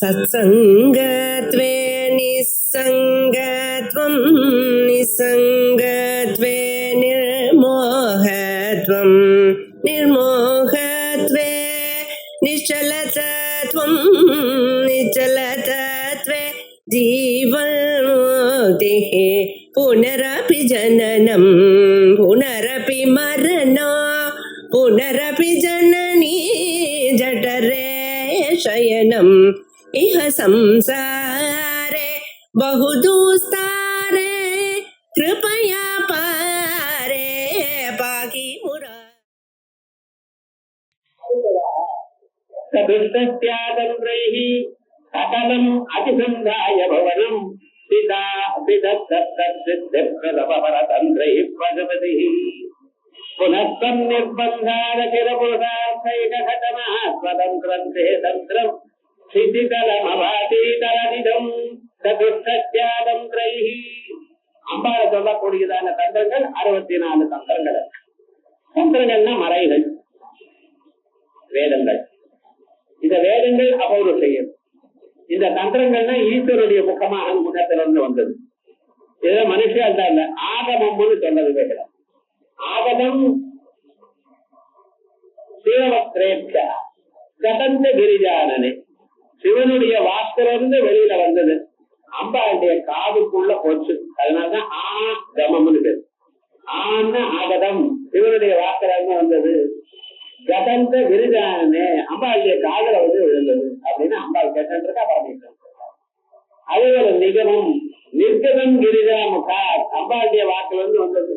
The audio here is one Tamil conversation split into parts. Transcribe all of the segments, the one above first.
सत्सङ्गत्वे निस्सङ्गत्वं निस्सङ्गत्वे निर्मोहत्वं निर्मोहत्वे निश्चलतत्वं निश्चलतत्वे जीवन्मुक्तिः पुनरपि जननं पुनरपि मरणं पुनरपि जननी जठरे शयनम् इह संसारे बहुदुस्तारे कृपया पारे पाहि मुरा सदुष्टत्यागं सकलम् अतिसन्धाय भवनम् पिता पितस्तत्तद्सिद्धिप्रदपरतन्त्रैः प्रजपतिः पुनः सन्निर्बन्धारचिरपुरुषार्थैकघटनः स्वतन्त्रन्ते तन्त्रम् ஸ்திதிதலமபாதீதலதிதம் சதுஷ்டத்யாதந்திரைஹி. அம்பாள சொல்லக்கூடியதான தந்திரங்கள் 64 தந்திரங்கள். தந்திரங்கள்னா மறைகள், வேதங்கள். இந்த வேதங்கள் அபௌருஷயம். இந்த தந்திரங்கள்னா ஈஸ்வருடைய முகமாக முகத்திலிருந்து வந்தது. இதை மனுஷன் தான் ஆகமம்னு சொன்னது வேதம். ஆகமம் சிவவத்ரேப்சா கதந்த கிரிஜானனே, சிவனுடைய வாக்கிலிருந்து வெளியில வந்தது, அம்பாளுடைய காதுக்குள்ள போச்சு. அதனாலதான் ஆகமம்னு பேரு. ஆன ஆகதம் சிவனுடைய வாக்கிலிருந்து வந்தது. கதந்த கிரிஜானனே அம்பாளுடைய காதல வந்து விழுந்தது அப்படின்னு அம்பாள் கேட்டா பரமேஸ்வரன். அதே ஒரு நிகமம் நிர்கதம் கிரிஜா முகா அம்பாளுடைய வாக்கிலிருந்து வந்தது,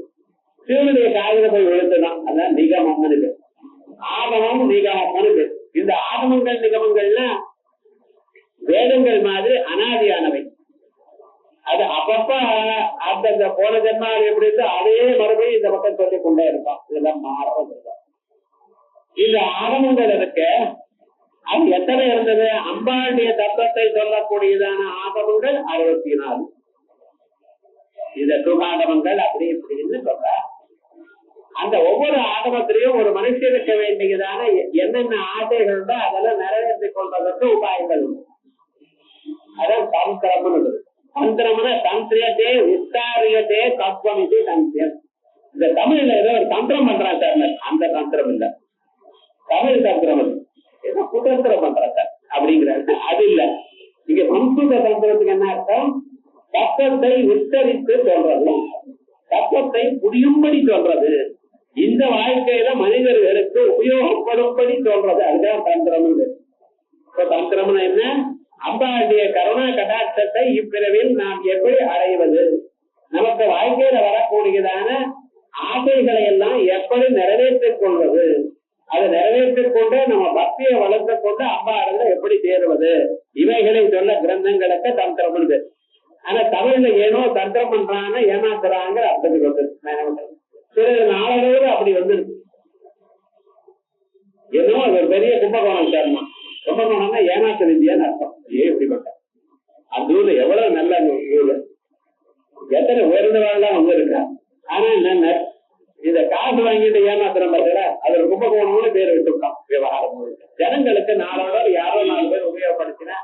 சிவனுடைய காதல போய் விழுந்துதான். அதான் நிகமம்னு பேரு. ஆகமம் நிகமம்னு பேரு. இந்த ஆகமங்கள் நிகமங்கள்லாம் வேதங்கள் மாதிரி அனாதியானவை. அது அப்பப்ப அந்த போன ஜென்மாவில் எப்படி இருக்கோ அதே மறுபடியும் இந்த பக்கம் சொல்லிக் கொண்டே இருப்பான். இதெல்லாம் மாறது. இந்த ஆகமங்கள் இருக்க அது எத்தனை இருந்தது? அம்பாளுடைய தத்துவத்தை சொல்லக்கூடியதான ஆகமங்கள் 64. இந்த சுகாகமங்கள் அப்படி இப்படின்னு சொல்ற. அந்த ஒவ்வொரு ஆகமத்திலையும் ஒரு மனுஷனுக்கு வேண்டியதான என்னென்ன ஆசைகள் உண்டோ அதெல்லாம் நிறைவேற்றிக் கொள்வதற்கு உபாயங்கள் உண்டு. அதான் தந்திரம்னு. தந்திரம்னா தந்திரியத்தே விஸ்தாரியத்தே தத்துவம் இது தந்திரம். இந்த தமிழ்ல ஏதோ ஒரு தந்திரம் பண்றான் சார், அந்த தந்திரம் இல்ல, தமிழ் தந்திரம் ஏதோ குதந்திரம் பண்றான் சார் அப்படிங்கிறாரு. அது இல்ல. இங்க சம்ஸ்கிருத தந்திரத்துக்கு என்ன அர்த்தம்? தத்துவத்தை விஸ்தரித்து சொல்றது, தத்துவத்தை புரியும்படி சொல்றது, இந்த வாழ்க்கையில மனிதர்களுக்கு உபயோகப்படும்படி சொல்றது. அதுதான் தந்திரம். இப்ப தந்திரம்னு என்ன? அம்பாளுடைய கருணா கடாட்சத்தை இப்பிறவில் நாம் எப்படி அடைவது, நமக்கு வாழ்க்கையில வரக்கூடியதான ஆசைகளை எல்லாம் எப்படி நிறைவேற்றிக் கொள்வது, அதை நிறைவேற்றிக் கொண்டு நம்ம பக்தியை வளர்த்து கொண்டு அம்பாளுல எப்படி சேருவது, இவைகளை சொல்ல கிரந்தங்களுக்கு தந்திரம். ஆனா தமிழ்ல ஏனோ தந்திரம் பண்றாங்க ஏமாத்துறாங்க அர்த்தத்துக்கு வந்து சில நாளோடு அப்படி வந்துருக்கு. ஏதோ அது ஒரு பெரிய கும்பகோணம் சேர்மா. கும்பகோணம்னா ஏமாத்து வித்தியான்னு அர்த்தம். இப்படிப்பட்ட அந்த ஊர்ல எவ்வளவு நல்ல ஊரு, எத்தனை உயர்ந்தவாள்லாம் வந்து இருக்கா. ஆனா என்ன, இந்த காசு வாங்கிட்டு ஏமாத்துறோம் பார்த்தா அது ஒரு கும்பகோணம்னு பேர் விட்டுருக்கான். விவகாரம் ஜனங்களுக்கு நாளோட யாரோ 4 பேர் உபயோகப்படுத்தினா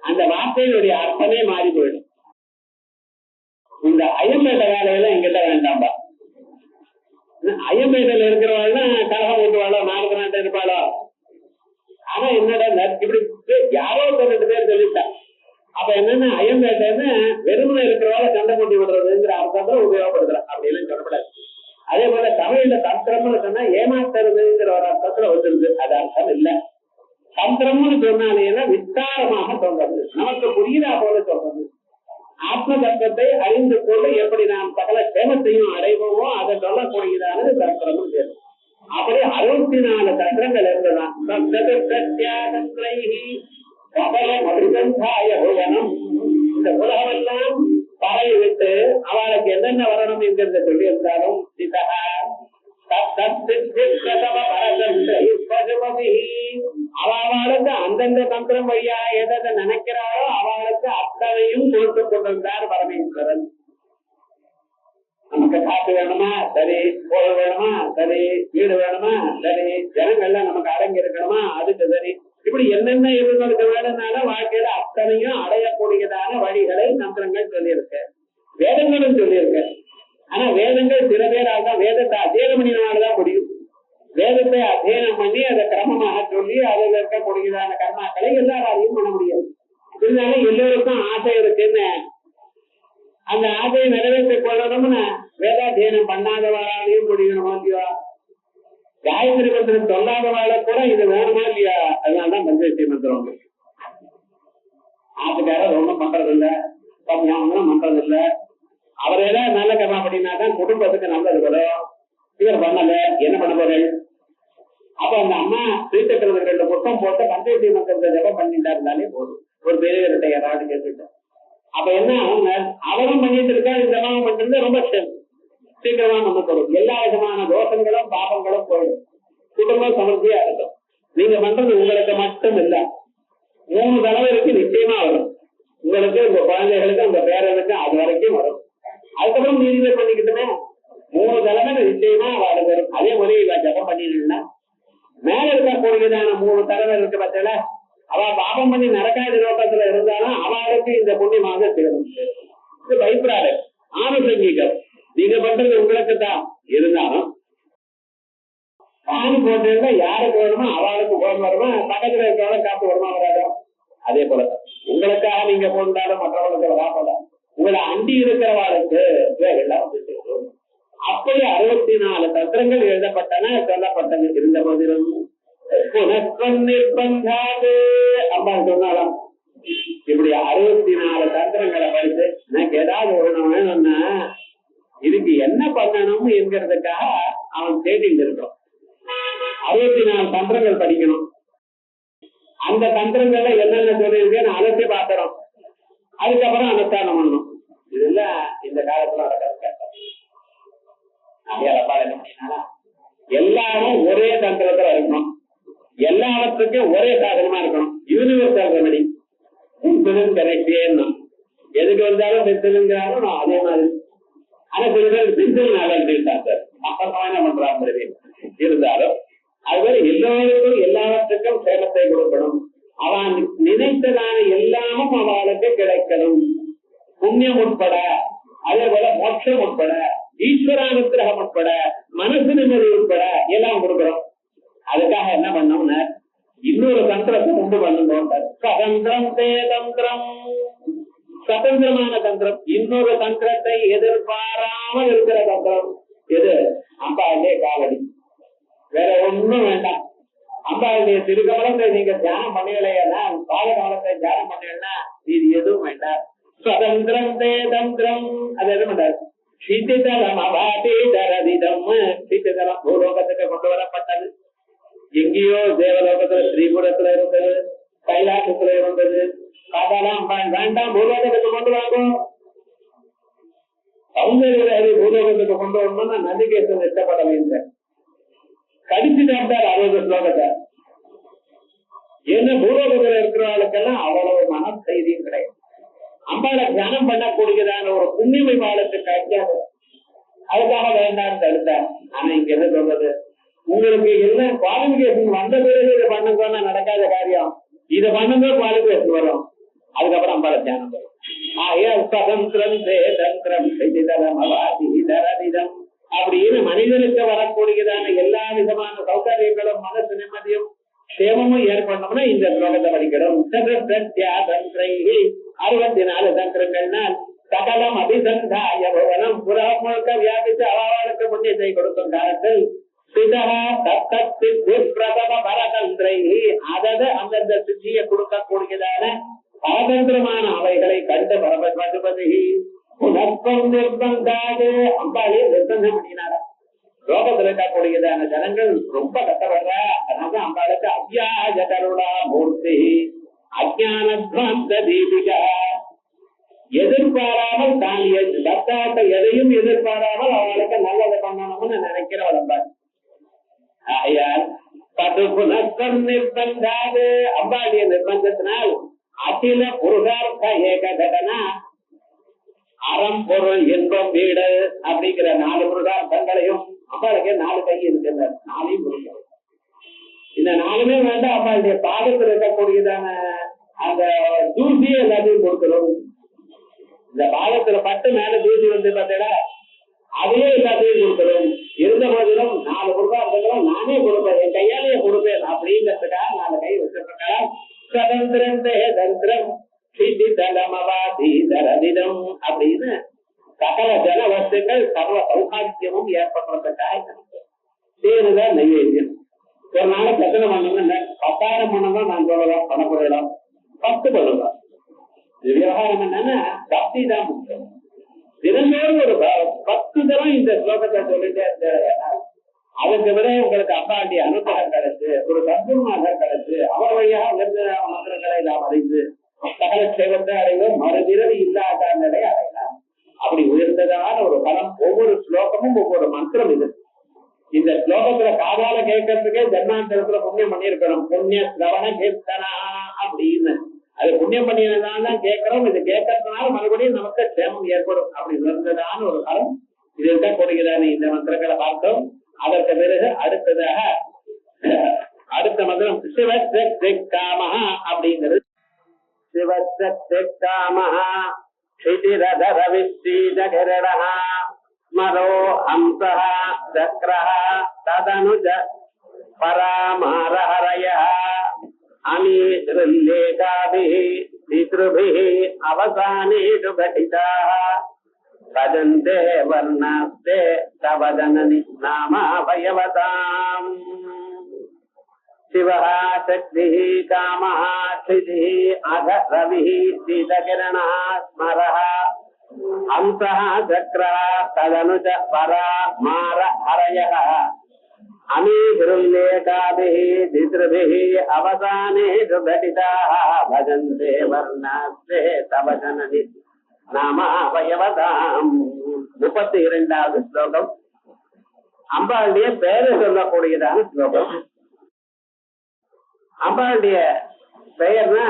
அந்த வார்த்தையினுடைய அர்த்தமே மாறி போயிடும். இந்த அயம்பேட்டை வேலையெல்லாம் எங்கிட்ட வேண்டாம்பா. அயம்பேட்டையில இருக்கிறவாள்னா கலகம் ஓட்டுவாளோ, நாடுகிறான்ட்டு இருப்பாளோ. ஆனா என்னடா இப்படி யாரோ 2 பேர் சொல்லிட்டான். அப்ப என்னன்னா அயம்பேட்டைன்னு வெறுமனை இருக்கிறவாள சண்டை கொண்டு விடுறதுங்கிற அர்த்தத்துல உபயோகப்படுத்துறான். அப்படி எல்லாம் சொல்லப்படாது. அதே போல தமிழ்ல தந்திரம்னு சொன்னா ஏமாத்துறதுங்கிற ஒரு அர்த்தத்துல வந்துருது. அது அர்த்தம் இல்ல. தந்திரம்னு சொன்னாலேன்னா விஸ்தாரமாக சொல்றது, நமக்கு புரியுதா போல சொல்றது. ஆத்ம தத்துவத்தை அறிந்து கொண்டு எப்படி நாம் சகல சேமத்தையும் அடைவோமோ அதை சொல்லக்கூடியதானது தந்திரம். அப்படி 64 தந்திரங்கள் இருந்ததான். இந்த உலகமெல்லாம் பறவை விட்டு அவளுக்கு என்னென்ன வரணும் என்கிறத சொல்லி இருந்தாலும் அவளுக்கு அந்தந்த தந்திரம் வழியா எதை நினைக்கிறாரோ அவளுக்கு அத்தனையும் கொடுத்து கொண்டிருந்தார் பரமேஸ்வரன். நமக்கு காசு வேணுமா சரி, பொருள் வேணுமா சரி, வீடு வேணுமா சரி, ஜனங்கள்லாம் நமக்கு அடங்கி இருக்கணுமா அதுக்கு சரி, இப்படி என்னென்ன இருந்திருக்க வேணும்னால வாழ்க்கையில அத்தனையும் அடையக்கூடியதான வழிகளை மந்திரங்கள் சொல்லியிருக்கு, வேதங்களும் சொல்லியிருக்கு. ஆனா வேதங்கள் சில பேரால் தான் வேதத்தை அத்தியனம் பண்ணினால்தான் முடியும். வேதத்தை அத்தியனம் பண்ணி அதை கிரமமாக சொல்லி அதில் இருக்கக்கூடியதான கர்மாக்களை எல்லாராலையும் பண்ண முடியாது. இருந்தாலும் எல்லோருக்கும் ஆசை இருக்குன்னு அந்த ஆசையை நிறைவேற்றிக் கொள்ளணும்னு வேதாத்தியனம் பண்ணாதவாராலையும் முடியணுமா இல்லையா? காயத்ரி மந்திரம் சொல்லாதவாழ கூட இது வேணுமா இல்லையா? அதனாலதான் பஞ்சவர்த்தி மந்திரம். ஆத்துக்காரர் ஒண்ணும் பண்றது இல்ல, ஒன்றும் பண்றது இல்ல. அவர் ஏதாவது நல்ல கர்மா பண்ணினாதான் குடும்பத்துக்கு நல்லது வரும். இவர் பண்ணல, என்ன பண்ண போறேன்? அப்ப அந்த அம்மா ஸ்ரீசக்கரத்துக்கு 2 புத்தம் போட்டு பஞ்சவர்த்தி மந்திரத்தை ஜபம் பண்ணிட்டா இருந்தாலே போதும். ஒரு பெரியவர்கிட்ட யாராவது கேட்டுட்டு அப்ப என்ன அவரும் பண்ணிட்டு இருக்கா, இந்த ஜபம் பண்றது ரொம்ப சீக்கிரமா நம்ம தரும். எல்லா விதமான தோஷங்களும் பாபங்களும் போயிடும், குடும்பம் சமர்த்தியா இருக்கும். நீங்க பண்றது உங்களுக்கு மட்டும் இல்ல, 3 தலைவருக்கு நிச்சயமா வரும். உங்களுக்கு, உங்க குழந்தைகளுக்கு, உங்க பேரனுக்கு, அது வரைக்கும் வரும். அதுக்கப்புறம் நீங்களே பண்ணிக்கிட்டுமே 3 தலைமை நிச்சயமா அவளுக்கு வரும். அதே மாதிரி இவ ஜபம் பண்ணினா மேல இருக்கக்கூடியதான 3 தலைவர் இருக்கு பத்தில, அவ பாபம் பண்ணி நடக்காத நோக்கத்துல இருந்தாலும் அவளுக்கு இந்த புண்ணியமாக சேரும். இது பயப்படாது, ஆணுசங்கீகம். நீங்க பண்றது உங்களுக்கு தான் இருந்தாலும் ஆணு போட்டு யாருக்கு வேணுமோ அவளுக்கு போன் வருமா, பக்கத்துல இருக்கிறவங்க காப்பு வருமா வராதோ? அதே போல உங்களுக்காக நீங்க போட்டாலும் மற்றவங்களுக்கு வராப்பட உங்களை அண்டி இருக்கிறவாளுக்கு எல்லாம் அப்படி 64 தந்திரங்கள் எழுதப்பட்டன, சொல்லப்பட்டது. இருந்த போதிலும் நிர்பந்தாது அம்மா சொன்னாலும் இப்படி 64 தந்திரங்களை படித்து எனக்கு ஏதாவது ஒரு வேணும்னா இதுக்கு என்ன பண்ணணும் என்கிறதுக்காக அவன் தேடிட்டு இருக்கிறோம். 64 தந்திரங்கள் படிக்கணும். அந்த தந்திரங்கள்ல என்னென்ன சொல்லியிருக்கேன்னு அலசி பார்க்கிறோம். அதுக்கப்புறம் அனுஷ்டானம் பண்ணணும். இதெல்லாம் இந்த காலத்துல நடக்கிறது. எல்லாரும் ஒரே தந்திரத்துல இருக்கணும், எல்லாவற்றுக்கும் ஒரே சாதனமா இருக்கணும். Universal remedy. எதுக்கு வந்தாலும் பென்சிலுங்கிறாலும் அதே மாதிரி. ஆனா சில பேர் பென்சில் நல்லா சார் அப்பா என்ன பண்றாங்க இருந்தாலும் அதுவரை எல்லோருக்கும் எல்லாவற்றுக்கும் சேமத்தை கொடுக்கணும். அவன் நினைத்ததான எல்லாமும் அவளுக்கு கிடைக்கணும். புண்ணியம் உட்பட, அதே போல மோட்சம் உட்பட, ஈஸ்வரானுகிரகம் உட்பட, மனசு நிம்மதி உட்பட எல்லாம் கொடுக்கிறோம். அதுக்காக என்ன பண்ணோம்னா இன்னொரு தந்திரத்தை உண்டு பண்ணணும். சுதந்திரம் தந்திரம், சுதந்திரமான தந்திரம். இன்னொரு தந்திரத்தை எதிர்பாராமல் இருக்கிற தந்திரம் எது? அம்பாளுடைய காலடி. வேற ஒண்ணும் வேண்டாம். அம்பாளுடைய திருக்கமலத்தை நீங்க தியானம் பண்ணலையா, பாலகமலத்தை தியானம் பண்ணலன்னா இது எதுவும் வேண்டாம். சுதந்திரம் தந்திரம். அது எது பண்றாரு? சித்திதலம் அபாதீதரதிதம். சித்திதலம் பூலோகத்துக்கு கொண்டு வரப்பட்டது. எங்கேயோ தேவலோகத்துல ஸ்ரீபுரத்துல இருந்தது, கைலாசத்துல இருந்தது. அதெல்லாம் வேண்டாம், பூலோகத்துக்கு கொண்டு வாங்கும். சௌந்தர்ய பூலோகத்துக்கு கொண்டு வரணும்னா நதிகேசன் இஷ்டப்பட வேண்டும். கடிச்சு சாப்பிட்டார் 60 ஸ்லோகத்தை. என்ன பூலோகத்துல இருக்கிறவர்களுக்கெல்லாம் அவ்வளவு மன செய்தியும் கிடையாது. அம்பாளை தியானம் பண்ணக்கூடியதான ஒரு புண்ணியமை பாலத்துக்கு கிடைக்காது. அதுக்காக வேண்டாம் தடுத்தார். ஆனா இங்க என்ன சொல்றது, உங்களுக்கு என்ன குவாலிபிகேஷன் வந்த பிறகு இதை பண்ணுங்கன்னா நடக்காத காரியம். இதை பண்ணுங்க குவாலிபிகேஷன் வரும். அதுக்கப்புறம் அம்பாளை தியானம் வரும். சுதந்திரம் தந்திரம் அப்படின்னு மனிதனுக்கு வரக்கூடியதான எல்லா விதமான சௌகரியங்களும் மனசு நிம்மதியும் சேமமும் ஏற்படணும்னா இந்த ஸ்லோகத்தை படிக்கணும். 64 தந்திரங்கள்னால் சகலம் அபிசந்தாய பவனம் புறம் முழுக்க வியாபித்து அவளுக்கு புண்ணியத்தை கொடுக்கும் காலத்தில் அதது அந்தந்த சித்தியை கொடுக்கக்கூடியதான பரதந்திரமான அவைகளை கண்டு பரபதி உனக்கும் நிர்பந்தாது அம்பாளே நிர்பந்தம் பண்ணினாரா. லோகத்தில் இருக்கக்கூடியதான ஜனங்கள் ரொம்ப கஷ்டப்படுற. அதனால அம்பாளுக்கு அவ்யாஜ கருணா மூர்த்தி அஜானத்வாந்த தீபிகா. எதிர்பாராமல் தான் பக்தாட்ட எதையும் எதிர்பாராமல் அவளுக்கு நல்லதை பண்ணணும்னு நினைக்கிறவள் அம்பாள். ஆயால் பது புனஸ்தம் நிர்பந்தாது அம்பாளுடைய நிர்பந்தத்தினால் அகில புருஷார்த்த ஏக கடனா அறம் பொருள் இன்பம் வீடு அப்படிங்கிற 4 புருஷார்த்தங்களையும் அம்பாளுக்கு 4 கை இருக்கின்ற 4 புருஷம். இந்த நாலுமே வேண்டாம், அம்பாளுடைய பாதத்தில் இருக்கக்கூடியதான அந்த தூசி எல்லாத்தையும் கொடுக்கிறோம். இந்த பாதத்துல பட்டு மேல தூசி வந்து பார்த்தா அதையே எல்லாத்தையும் கொடுக்கிறோம். இருந்த போதிலும் 4 ரூபாய் இருக்கிறோம், நானே கொடுப்பேன், என் கையாலேயே கொடுப்பேன் அப்படிங்கிறதுக்காக 4 கை வச்சிருக்கேன். சதந்திரம் தந்திரம் தரதிடம் அப்படின்னு சகல ஜன வஸ்துக்கள் சர்வ சௌகாக்கியமும் ஏற்படுறதுக்காக தேர்தல் நைவேத்தியம். ஒரு நாளைக்கு எத்தனை பண்ணணும்னு 10,000 பண்ணணும் நான் சொல்லலாம், பணப்படலாம் 10 பண்ணலாம். விவகாரம் என்னன்னா பக்தி தான் முக்கியம். தினந்தோறும் ஒரு 10 தரம் இந்த ஸ்லோகத்தை சொல்லிட்டே இருக்க. அதுக்கு விட உங்களுக்கு அப்பாண்டிய அனுகிரகம் கிடைச்சு, ஒரு சத்குருநாதர் கிடைச்சு, அவர் வழியாக மந்திரங்களை நாம் அறிந்து சகல சேவத்தை அடைவோம், மறுபிறவி இல்லாத நிலை அடையலாம். அப்படி உயர்ந்ததான ஒரு பலம். ஒவ்வொரு ஸ்லோகமும் ஒவ்வொரு மந்திரம் இது. இந்த ஸ்லோகத்துல காதால கேட்கறதுக்கே ஜன்மாந்தரத்துல புண்ணியம் பண்ணிருக்கணும். புண்ணிய சிரவண கீர்த்தனா அப்படின்னு அது புண்ணியம் பண்ணியதான் கேட்கிறோம். இது கேட்கறதுனால மறுபடியும் நமக்கு சேமம் ஏற்படும். அப்படி உயர்ந்ததான ஒரு பலம் இது இருக்கக்கூடியதான இந்த மந்திரங்களை பார்த்தோம். அதற்கு பிறகு அடுத்ததாக அடுத்த மந்திரம் சிவசக்திகாமஹா அப்படிங்கிறது. சிவசக்திகாமஹா க்ஷிதிரதரவிஸ்ரீஜகிரணஹ ஸ்மரோ ஹம்சஹ சக்ரஹ ததனுஜ பராமரஹரயஹ அமீஸ்ருல்லேகாபிஹ தித்ருபிஹ அவசானேஷு கடிதாஹ பஜந்தே வர்ணாஸ்தே தவ ஜனனி நாமாவயவதாம். சிவஹ சக்திஹ காமஹ க்ஷிதிஹ அக ரவிஹ சீதகிரணஹ ஸ்மரஹ ஹம்சஹ சக்ரஹ ததனுஜ பராமார ஹரயஹ அமீஹிருல்லேகாபிஹ தித்ருபிஹ அவசானேஷு கடிதாஹ பஜந்தே வர்ணாஸ்தே தவ ஜனனி நாமாவயவதாம். 32வது ஸ்லோகம் அம்பாளுடைய பெயரை சொல்லக்கூடியதான ஸ்லோகம். அம்பாளுடைய பெயர்னா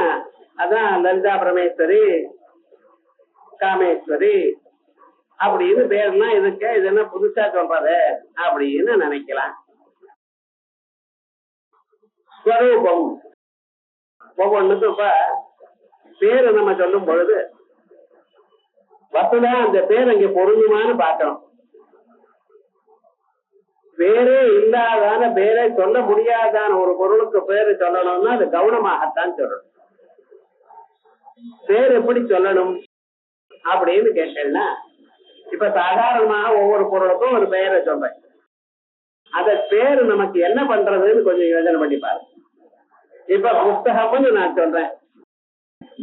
அதான் லலிதா பரமேஸ்வரி, காமேஸ்வரி அப்படின்னு பேர்லாம் இதுக்கு இது என்ன புதுசா சொல்றது அப்படின்னு நினைக்கலாம். ஸ்வரூபம் ஒவ்வொன்றுக்கும் இப்ப பேரு நம்ம சொல்லும் பொழுது வசதா அந்த பேர் அங்க பொருந்துமான்னு பார்க்கணும். பேரே இல்லாதான பேரை சொல்ல முடியாதான ஒரு பொருளுக்கு பேரு சொல்லணும்னா அது கவனமாகத்தான் சொல்லணும். பேர் எப்படி சொல்லணும் அப்படின்னு கேட்டேன்னா, இப்ப சாதாரணமாக ஒவ்வொரு பொருளுக்கும் ஒரு பெயரை சொல்றேன். அத பேரு நமக்கு என்ன பண்றதுன்னு கொஞ்சம் யோசனை பண்ணி பாருங்க. இப்ப புஸ்தகம்னு நான் சொல்றேன்.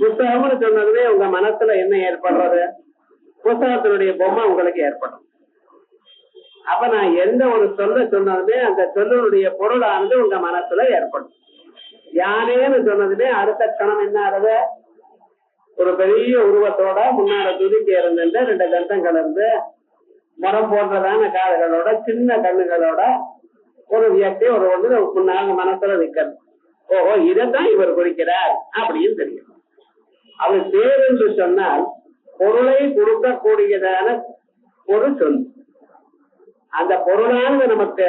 புஸ்தகம்னு சொன்னதுமே உங்க மனசுல என்ன ஏற்படுறது? புஸ்தகத்தினுடைய பொம்மை உங்களுக்கு ஏற்படும். அப்ப நான் எந்த ஒரு சொல்ல சொன்னதுமே அந்த சொல்லுடைய பொருளானது உங்க மனசுல ஏற்படும். யானேன்னு சொன்னதுமே அடுத்த கணம் என்ன ஆகுது? ஒரு பெரிய உருவத்தோட முன்னால துதிக்க இருந்த 2 கண்டங்கள் இருந்து முறம் போன்றதான காதுகளோட சின்ன கண்ணுகளோட ஒரு வியக்தி ஒரு ஒன்று முன்னாங்க மனசுல நிக்கிறது. ஓஹோ, இதைத்தான் இவர் குறிக்கிறார் அப்படின்னு தெரியும். அவர் பேர் என்று சொன்னால் பொருளை கொடுக்கக்கூடியதான ஒரு சொல். அந்த பொருளானது நமக்கு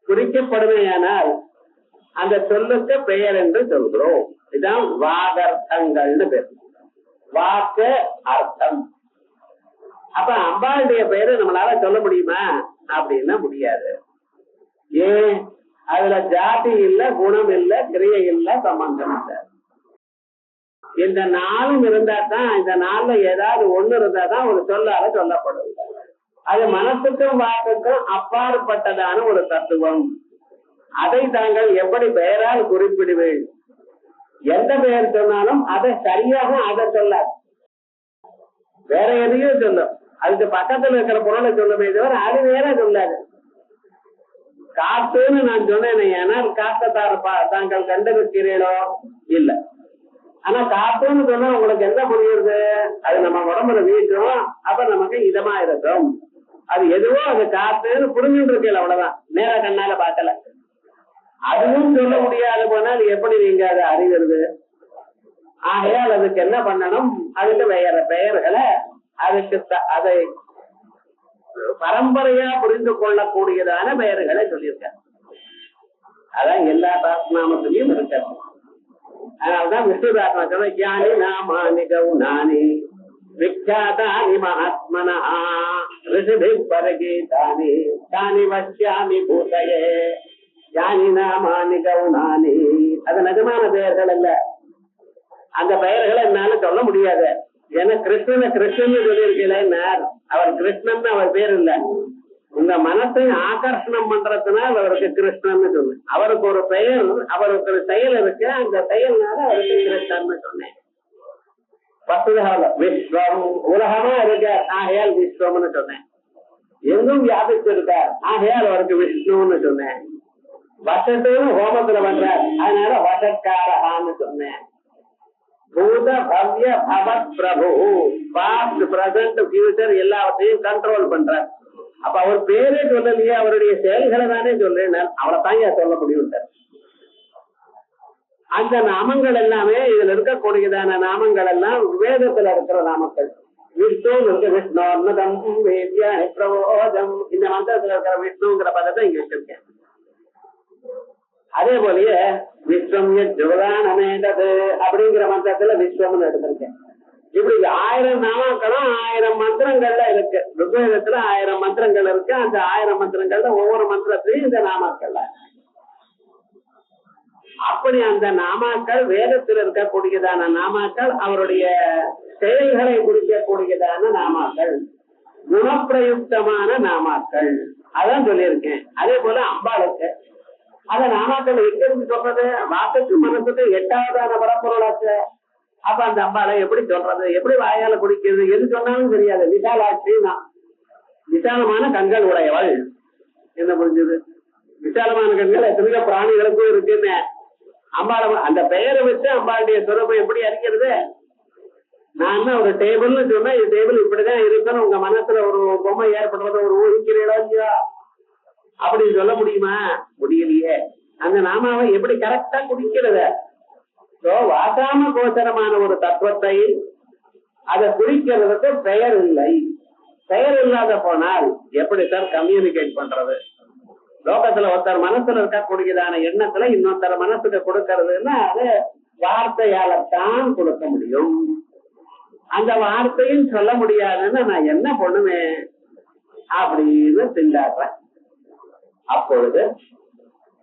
குறிக்கப்படுமையானால் அந்த சொல்லுக்கு பெயர் என்று சொல்கிறோம். இதுதான் வாகர்த்தங்கள்னு பேர். வாக்கு அர்த்தம். அப்ப அம்பாளுடைய பெயரை நம்மளால சொல்ல முடியுமா அப்படின்னா முடியாது. ஏன்? அதுல ஜாதி இல்ல, குணம் இல்ல, கிரியை இல்ல, சம்பந்தம் இல்ல. இந்த 4ம் இருந்தா தான், இந்த 4ல ஏதாவது ஒண்ணு இருந்தா தான் ஒரு சொல்லால சொல்லப்படும். அது மனசுக்கும் வாக்குக்கும் அப்பாற்பட்டதான ஒரு தத்துவம். அதை தாங்கள் எப்படி பெயரால் குறிப்பிடுவேன்? எந்த பெயர் சொன்னாலும் அதை சரியாக அதை சொல்லாது, வேற எதையும் சொல்லும். அதுக்கு பக்கத்துல இருக்கிற பொருளை சொல்லுமே தவிர அது வேற சொல்லாது. காத்துன்னு நான் சொன்னேன், ஏன்னா காத்தத்தார தாங்கள் கண்டிருக்கிறீர்களோ இல்ல. ஆனா காத்துன்னு சொன்னா உங்களுக்கு என்ன புரியுது? அது நம்ம உடம்புல வீசும், அப்ப நமக்கு இதமா இருக்கும். அது எதுவோ அது காத்துன்னு புரிஞ்சுட்டு இருக்கல, அவ்வளவுதான். நேர கண்ணால பார்க்கல. அதுவும் சொல்ல முடியாது போனால் எப்படி நீங்க அதை அறிகிறது? ஆகையால் அதுக்கு என்ன பண்ணணும்? அதுக்கு வேற பெயர்களை அதுக்கு அதை பரம்பரையா புரிந்து கொள்ளக்கூடியதான பெயர்களை சொல்லியிருக்க. அதான் எல்லா சாஸ்திரநாமத்திலையும் இருக்கு. அதனாலதான் விஷ்ணு சாஸ்திரம் ஞானி நாமானி கவுனானி விக்யாதானி மகாத்மனா ரிஷிபி பரகீதானி தானி வஷ்யாமி பூதயே ஞானி நாமானி கவுனானி. அது நிஜமான பெயர்கள் அல்ல. அந்த பெயர்களை என்னால சொல்ல முடியாது. ஏன்னா கிருஷ்ணன் சொல்லியிருக்கல, அவர் கிருஷ்ணன் அவர் பேர் இல்ல. உங்க மனசை ஆகர்ஷணம் பண்றதுனால அவருக்கு கிருஷ்ணன்னு சொல்லு. அவருக்கு ஒரு பெயர், அவருக்கு ஒரு செயல் இருக்கு, அந்த செயல்னால அவருக்கு கிருஷ்ணன்னு சொன்னேன். விஸ்வம் உலகமா இருக்கார், ஆகையால் விஸ்வம்னு சொன்னேன். எங்கும் வியாபிச்சு இருக்கார், ஆகையால் அவருக்கு விஷ்ணுன்னு சொன்னேன். வசத்துன்னு ஹோமத்துல பண்றார், அதனால வசத்காரகான்னு சொன்னேன். பூத பவ்ய பவத் பிரபு, பாஸ்ட் பிரசன்ட் ஃபியூச்சர் எல்லாத்தையும் கண்ட்ரோல் பண்றார். அப்ப அவர் பேரே சொல்லலையே, அவருடைய செயல்களை தானே சொல்றேன். அவளைத்தான் ஏன் சொல்ல முடியும். அந்த நாமங்கள் எல்லாமே இதுல இருக்கக்கூடியதான நாமங்கள் எல்லாம் வேதத்துல இருக்கிற நாமங்கள். விஷ்ணு இருக்கு, விஷ்ணோர்ணதம் வேத்யா பிரபோதம், இந்த மந்திரத்துல இருக்கிற விஷ்ணுங்கிற பதத்தை இங்க வச்சிருக்கேன். அதே போலயே விஸ்வம் ஜோதானமேதது அப்படிங்கிற மந்திரத்துல விஸ்வம்னு எடுத்திருக்கேன். இப்படி 1000 நாமாக்களும் 1000 மந்திரங்கள்ல இருக்கு. ருக்வேதத்துல 1000 மந்திரங்கள் இருக்கு. அந்த 1000 மந்திரங்கள்ல ஒவ்வொரு மந்திரத்திலையும் இந்த நாமாக்கள்ல அப்படி அந்த நாமாக்கள் வேதத்தில் இருக்கக்கூடியதான நாமாக்கள், அவருடைய செயல்களை குறிக்கக்கூடியதான நாமாக்கள், குணப்பிரயுக்தமான நாமாக்கள், அதான் சொல்லியிருக்கேன். அதே போல அம்பாளுக்கு அந்த நாமாக்கள் எங்க இருந்து சொல்றது? வாக்குக்கு மனசுக்கு 8வதான பரம்பொருளாச்சு. அப்ப அந்த அம்பாளை எப்படி சொல்றது, எப்படி வாயால குடிக்கிறது, எது சொன்னாலும் தெரியாது. விசாலாட்சி தான், விசாலமான கண்கள் உடையவள். என்ன புரிஞ்சது? விசாலமான கண்கள் எத்தனையோ பிராணிகளுக்கும் இருக்குன்னு அம்பாளை அந்த பெயரை வச்சு அம்பாளுடைய சுரூபம் எப்படி அறிக்கிறது? நான் ஒரு டேபிள்னு சொன்னா, இந்த டேபிள் இப்படிதான் இருக்குன்னு உங்க மனசுல ஒரு பொம்மை ஏற்படுறத ஒரு ஊகிக்கிறீங்களா இல்லையா? அப்படி சொல்ல முடியுமா? முடியலையே. அந்த நாமாவை எப்படி கரெக்டா குடிக்கிறது? வாசாம கோச்சரமான ஒரு தத்துவத்தை அதை குறிக்கிறதுக்கு பெயர் இல்லை. பெயர் இல்லாத போனால் எப்படி சார் கம்யூனிகேட் பண்றது? லோகத்துல ஒருத்தர் மனசுல இருக்கக்கூடியதான எண்ணத்துல இன்னொருத்தர் மனசுக்கு கொடுக்கறதுன்னா அது வார்த்தையாலத்தான் கொடுக்க முடியும். அந்த வார்த்தையும் சொல்ல முடியாதுன்னு நான் என்ன பண்ணுவேன் அப்படின்னு திண்டாடுறேன். அப்பொழுது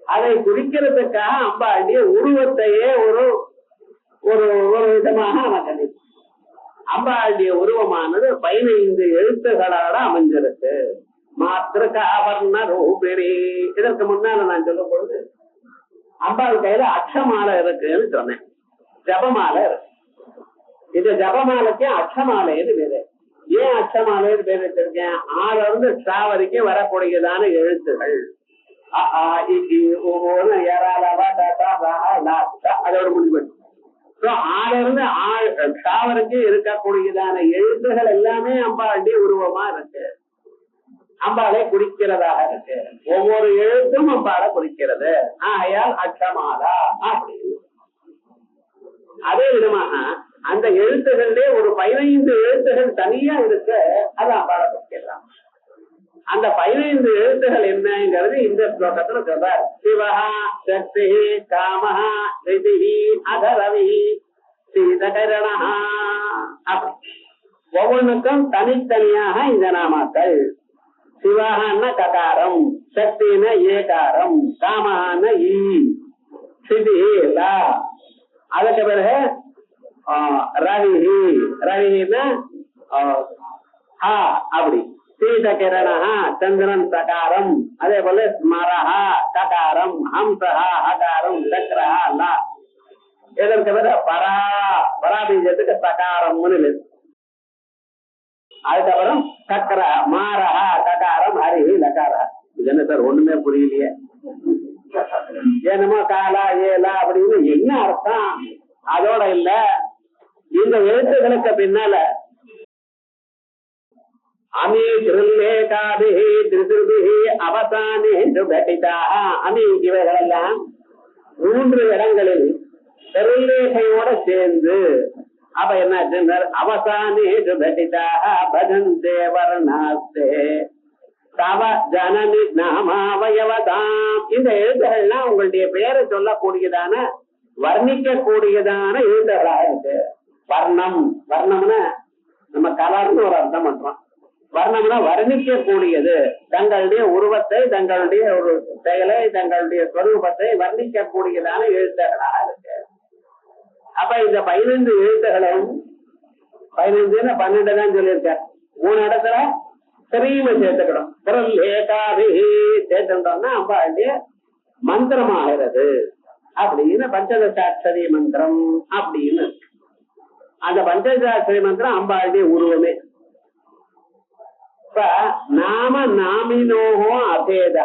அதை குறிக்கிறதுக்காக அம்பாளுடைய உருவத்தையே ஒரு ஒரு விதமாக நமக்கு அம்பாளுடைய உருவமானது 15 எழுத்துக்களால அமைஞ்சிருக்கு. மாத்திருக்க ஆவர்ண ரூபிணி. இதற்கு முன்னால நான் சொல்லும் பொழுது அம்பாள் கையில அக்ஷமாலை இருக்குன்னு சொன்னேன். ஜபமாலை இருக்கு. இந்த ஜபமாலைக்கு அக்ஷமாலைன்னு பேரு. ஏன் அக்ஷமாலைன்னு பேர் வச்சிருக்கேன்? 6 இருந்து ஷா வரைக்கும் வரக்கூடியதான எழுத்துகள். அதோட முடிவு. 6 இருந்து 6 வரைக்கும் இருக்கக்கூடியதான எழுத்துகள் எல்லாமே அம்பாளுடைய உருவமா இருக்கு. அம்பாளை குறிக்கிறதாக இருக்கு. ஒவ்வொரு எழுத்தும் அம்பாளை குறிக்கிறது. ஆகையால் அக்ஷமாலா அப்படின்னு. அதே விதமாக அந்த எழுத்துகளிலே ஒரு 15 எழுத்துகள் தனியா இருக்கு. அது அம்பாளை குறிக்கிறான். அந்த 15 எழுத்துகள் என்னங்கிறது இந்த ஸ்லோகத்துல சொல்றார். சிவஹா சக்தி காமஹா ரிதிஹி அதரவிஹி சீதகரணஹா. ஒவ்வொன்றுக்கும் தனித்தனியாக இந்த நாமாக்கள். சிவஹான்னா ககாரம், சக்தினா ஏகாரம், காமஹான்னா ஈ, சிதி லா. அதுக்கு பிறகு ரவிஹி, ரவிஹின்னா ஹா அப்படி. சீதகிரணஹா சந்திரன் சகாரம். அதே போல ஸ்மரஹா ககாரம், ஹம்சஹா அகாரம், சக்கரஹா லா. இதற்கு பிறகு பரா, பராபீஜத்துக்கு சகாரம்னு. அதுக்கப்புறம் சக்கர மாரஹா ககாரம் ஹரிஹி லகாரா. இது என்ன சார் ஒண்ணுமே புரியலையே? என்னமோ காலா ஏலா அப்படின்னு என்ன அர்த்தம்? அதோட இல்ல, இந்த எழுத்துக்களுக்கு பின்னால அமி திருல்லேகாபிஹி திருதிருபிஹி அவசானே கட்டிதாக. அமி இவைகளெல்லாம் 3 இடங்களில் திருல்லேகையோட சேர்ந்து அப்ப என்ன அவசானே கட்டிதாக பஜந்தே வர்ணாஸ்தே. தவ ஜனனி நாமாவயவதாம். இந்த எழுத்துகள்லாம் உங்களுடைய பெயரை சொல்லக்கூடியதான வர்ணிக்க கூடியதான எழுத்துகளா இருக்கு. வர்ணம், வர்ணம்னா நம்ம கலர்னு ஒரு அர்த்தம் பண்றோம். வர்ணம்னா வர்ணிக்க கூடியது, தங்களுடைய உருவத்தை, தங்களுடைய ஒரு செயலை, தங்களுடைய ஸ்வரூபத்தை வர்ணிக்க கூடியதான எழுத்துகளா இருக்கு. அப்ப இந்த 15 எழுத்துகளும் 15 12 தான் சொல்லியிருக்க. 3 இடத்துல ஸ்ரீம சேர்த்துக்கணும். சேர்த்துட்டோம்னா அம்பாளுடைய மந்திரம் ஆகிறது அப்படின்னு பஞ்சதசாட்சரி மந்திரம் அப்படின்னு. அந்த பஞ்சதசாட்சரி மந்திரம் அம்பாளுடைய உருவமே. இப்ப நாம நாமினோகோ அபேதா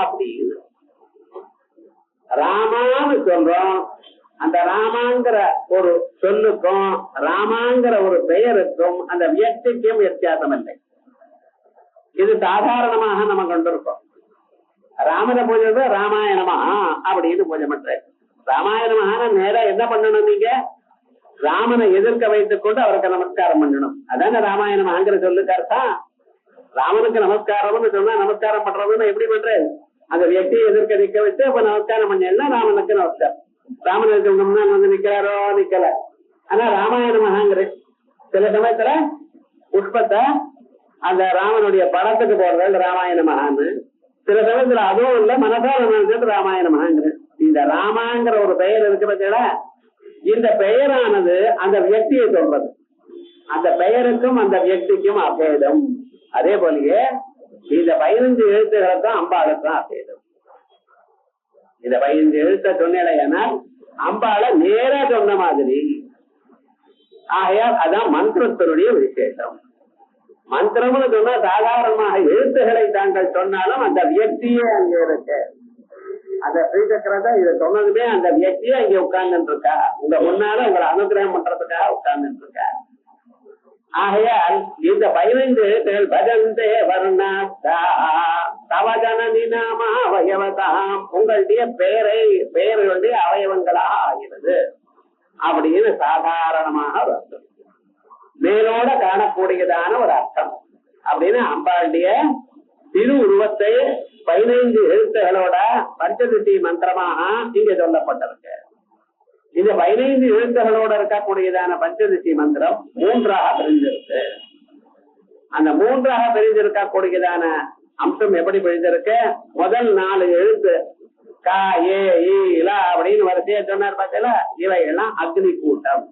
அப்படின்னு ராமான்னு சொல்றோம். அந்த ராமாங்கிற ஒரு சொல்லுக்கும் ராமாங்கிற ஒரு பெயருக்கும் அந்த வியக்திக்கும் வித்தியாசம் இல்லை. இது சாதாரணமாக நம்ம கொண்டிருக்கோம். ராமனை பூஜை ராமாயணமா அப்படின்னு பூஜை பண்ற. ராமாயணமான நேரம் என்ன பண்ணணும்? நீங்க ராமனை எதிர்க்க வைத்துக் கொண்டு அவருக்கு நமஸ்காரம் பண்ணணும். அதான ராமாயணமாங்கிற சொல்லுக்கு அர்த்தம். ராமனுக்கு நமஸ்காரம்னு சொன்னா நமஸ்காரம் பண்றதுன்னு எப்படி பண்றது? அந்த வியக்தியை எதிர்க்க நிக்க வச்சு அப்ப நமஸ்காரம் பண்ணா ராமனுக்கு நமஸ்காரம். ராமனுக்கு வந்து நிக்கிறாரோ நிக்கல. ஆனா ராமாயணமாங்கிற சில சமயத்துல புஷ்பத்தை அந்த ராமனுடைய படத்துக்கு போடுறது ராமாயணமான்னு, சில சமயத்துல அதுவும் இல்ல மனசார ராமாயணமாங்கிற. இந்த ராமாங்கிற ஒரு பெயர் இருக்கிறத இந்த பெயரானது அந்த வியக்தியை சொல்றது. அந்த பெயருக்கும் அந்த வியக்திக்கும் அபேதம். அதே போலயே இந்த 15 எழுத்துக்களுக்கும் அம்பாளுக்கும் அபேதம். இந்த 15 எழுத்த சொன்னேன்னா அம்பாளை நேரா சொன்ன மாதிரி. ஆகையால் அதான் மந்திரத்தினுடைய விசேஷம். மந்திரம்னு சொன்னா சாதாரணமாக எழுத்துக்களை தாங்கள் சொன்னாலும் அந்த வியக்தியே அங்க இருக்கு. அந்த ஸ்ரீசக்கரத்தை இதை சொன்னதுமே அந்த வியக்தியே அங்க உட்கார்ந்துட்டு இருக்கா. உங்க முன்னால உங்களை அனுகிரகம் பண்றதுக்காக உட்கார்ந்துட்டு இருக்கா. ஆகையால் இந்த 15 எழுத்துகள் பஜந்தே வர்ணா தவஜனனி நாமா அவயவதாம், உங்களுடைய பெயர்களுடைய அவயவங்களா ஆகிறது அப்படின்னு சாதாரணமாக அர்த்தம். மேலோட காணக்கூடியதான ஒரு அர்த்தம் அப்படின்னு அம்பாளுடைய திரு உருவத்தை 15 எழுத்துகளோட பஞ்சதிசி மந்திரமாக இங்க சொல்லப்பட்டிருக்கு. இந்த 15 எழுத்துகளோட இருக்கக்கூடியதான பஞ்சதிசி மந்திரம் 3ஆக பிரிஞ்சிருக்கு. அந்த 3ஆக பிரிஞ்சிருக்கக்கூடியதான அம்சம் எப்படி பிரிஞ்சிருக்கு? முதல் 4 எழுத்து கா ஏ ஈலா அப்படின்னு வரிசையா சொன்னார் பார்த்தீங்களா, இவையெல்லாம் அக்னி கூட்டம்.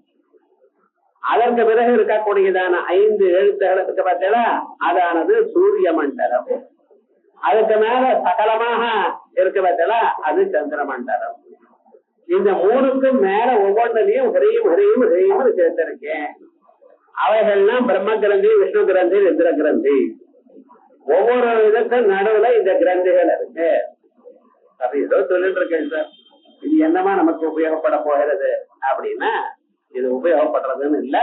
அதற்கு பிறகு இருக்கக்கூடியதான 5 எழுத்துகளுக்கு பார்த்தீங்களா, அதானது சூரிய மண்டலம். அதுக்கு மேல சகலமாக இருக்கு பார்த்தீங்களா, அது சந்திர மண்டலம். இந்த 3க்கும் மேல ஒவ்வொன்றிலையும் ஹரியும் ஹரியும் ஹரியும் சேர்த்திருக்கேன். அவைகள்லாம் பிரம்ம கிரந்தி, விஷ்ணு கிரந்தி, ருத்ர கிரந்தி. ஒவ்வொரு இதுக்கும் நடுவுல இந்த கிரந்திகள் இருக்கு. அப்படி ஏதோ சொல்லிட்டு இருக்கேன் சார். இது என்னமா நமக்கு உபயோகப்பட போகிறது அப்படின்னா, இது உபயோகப்படுறதுன்னு இல்ல,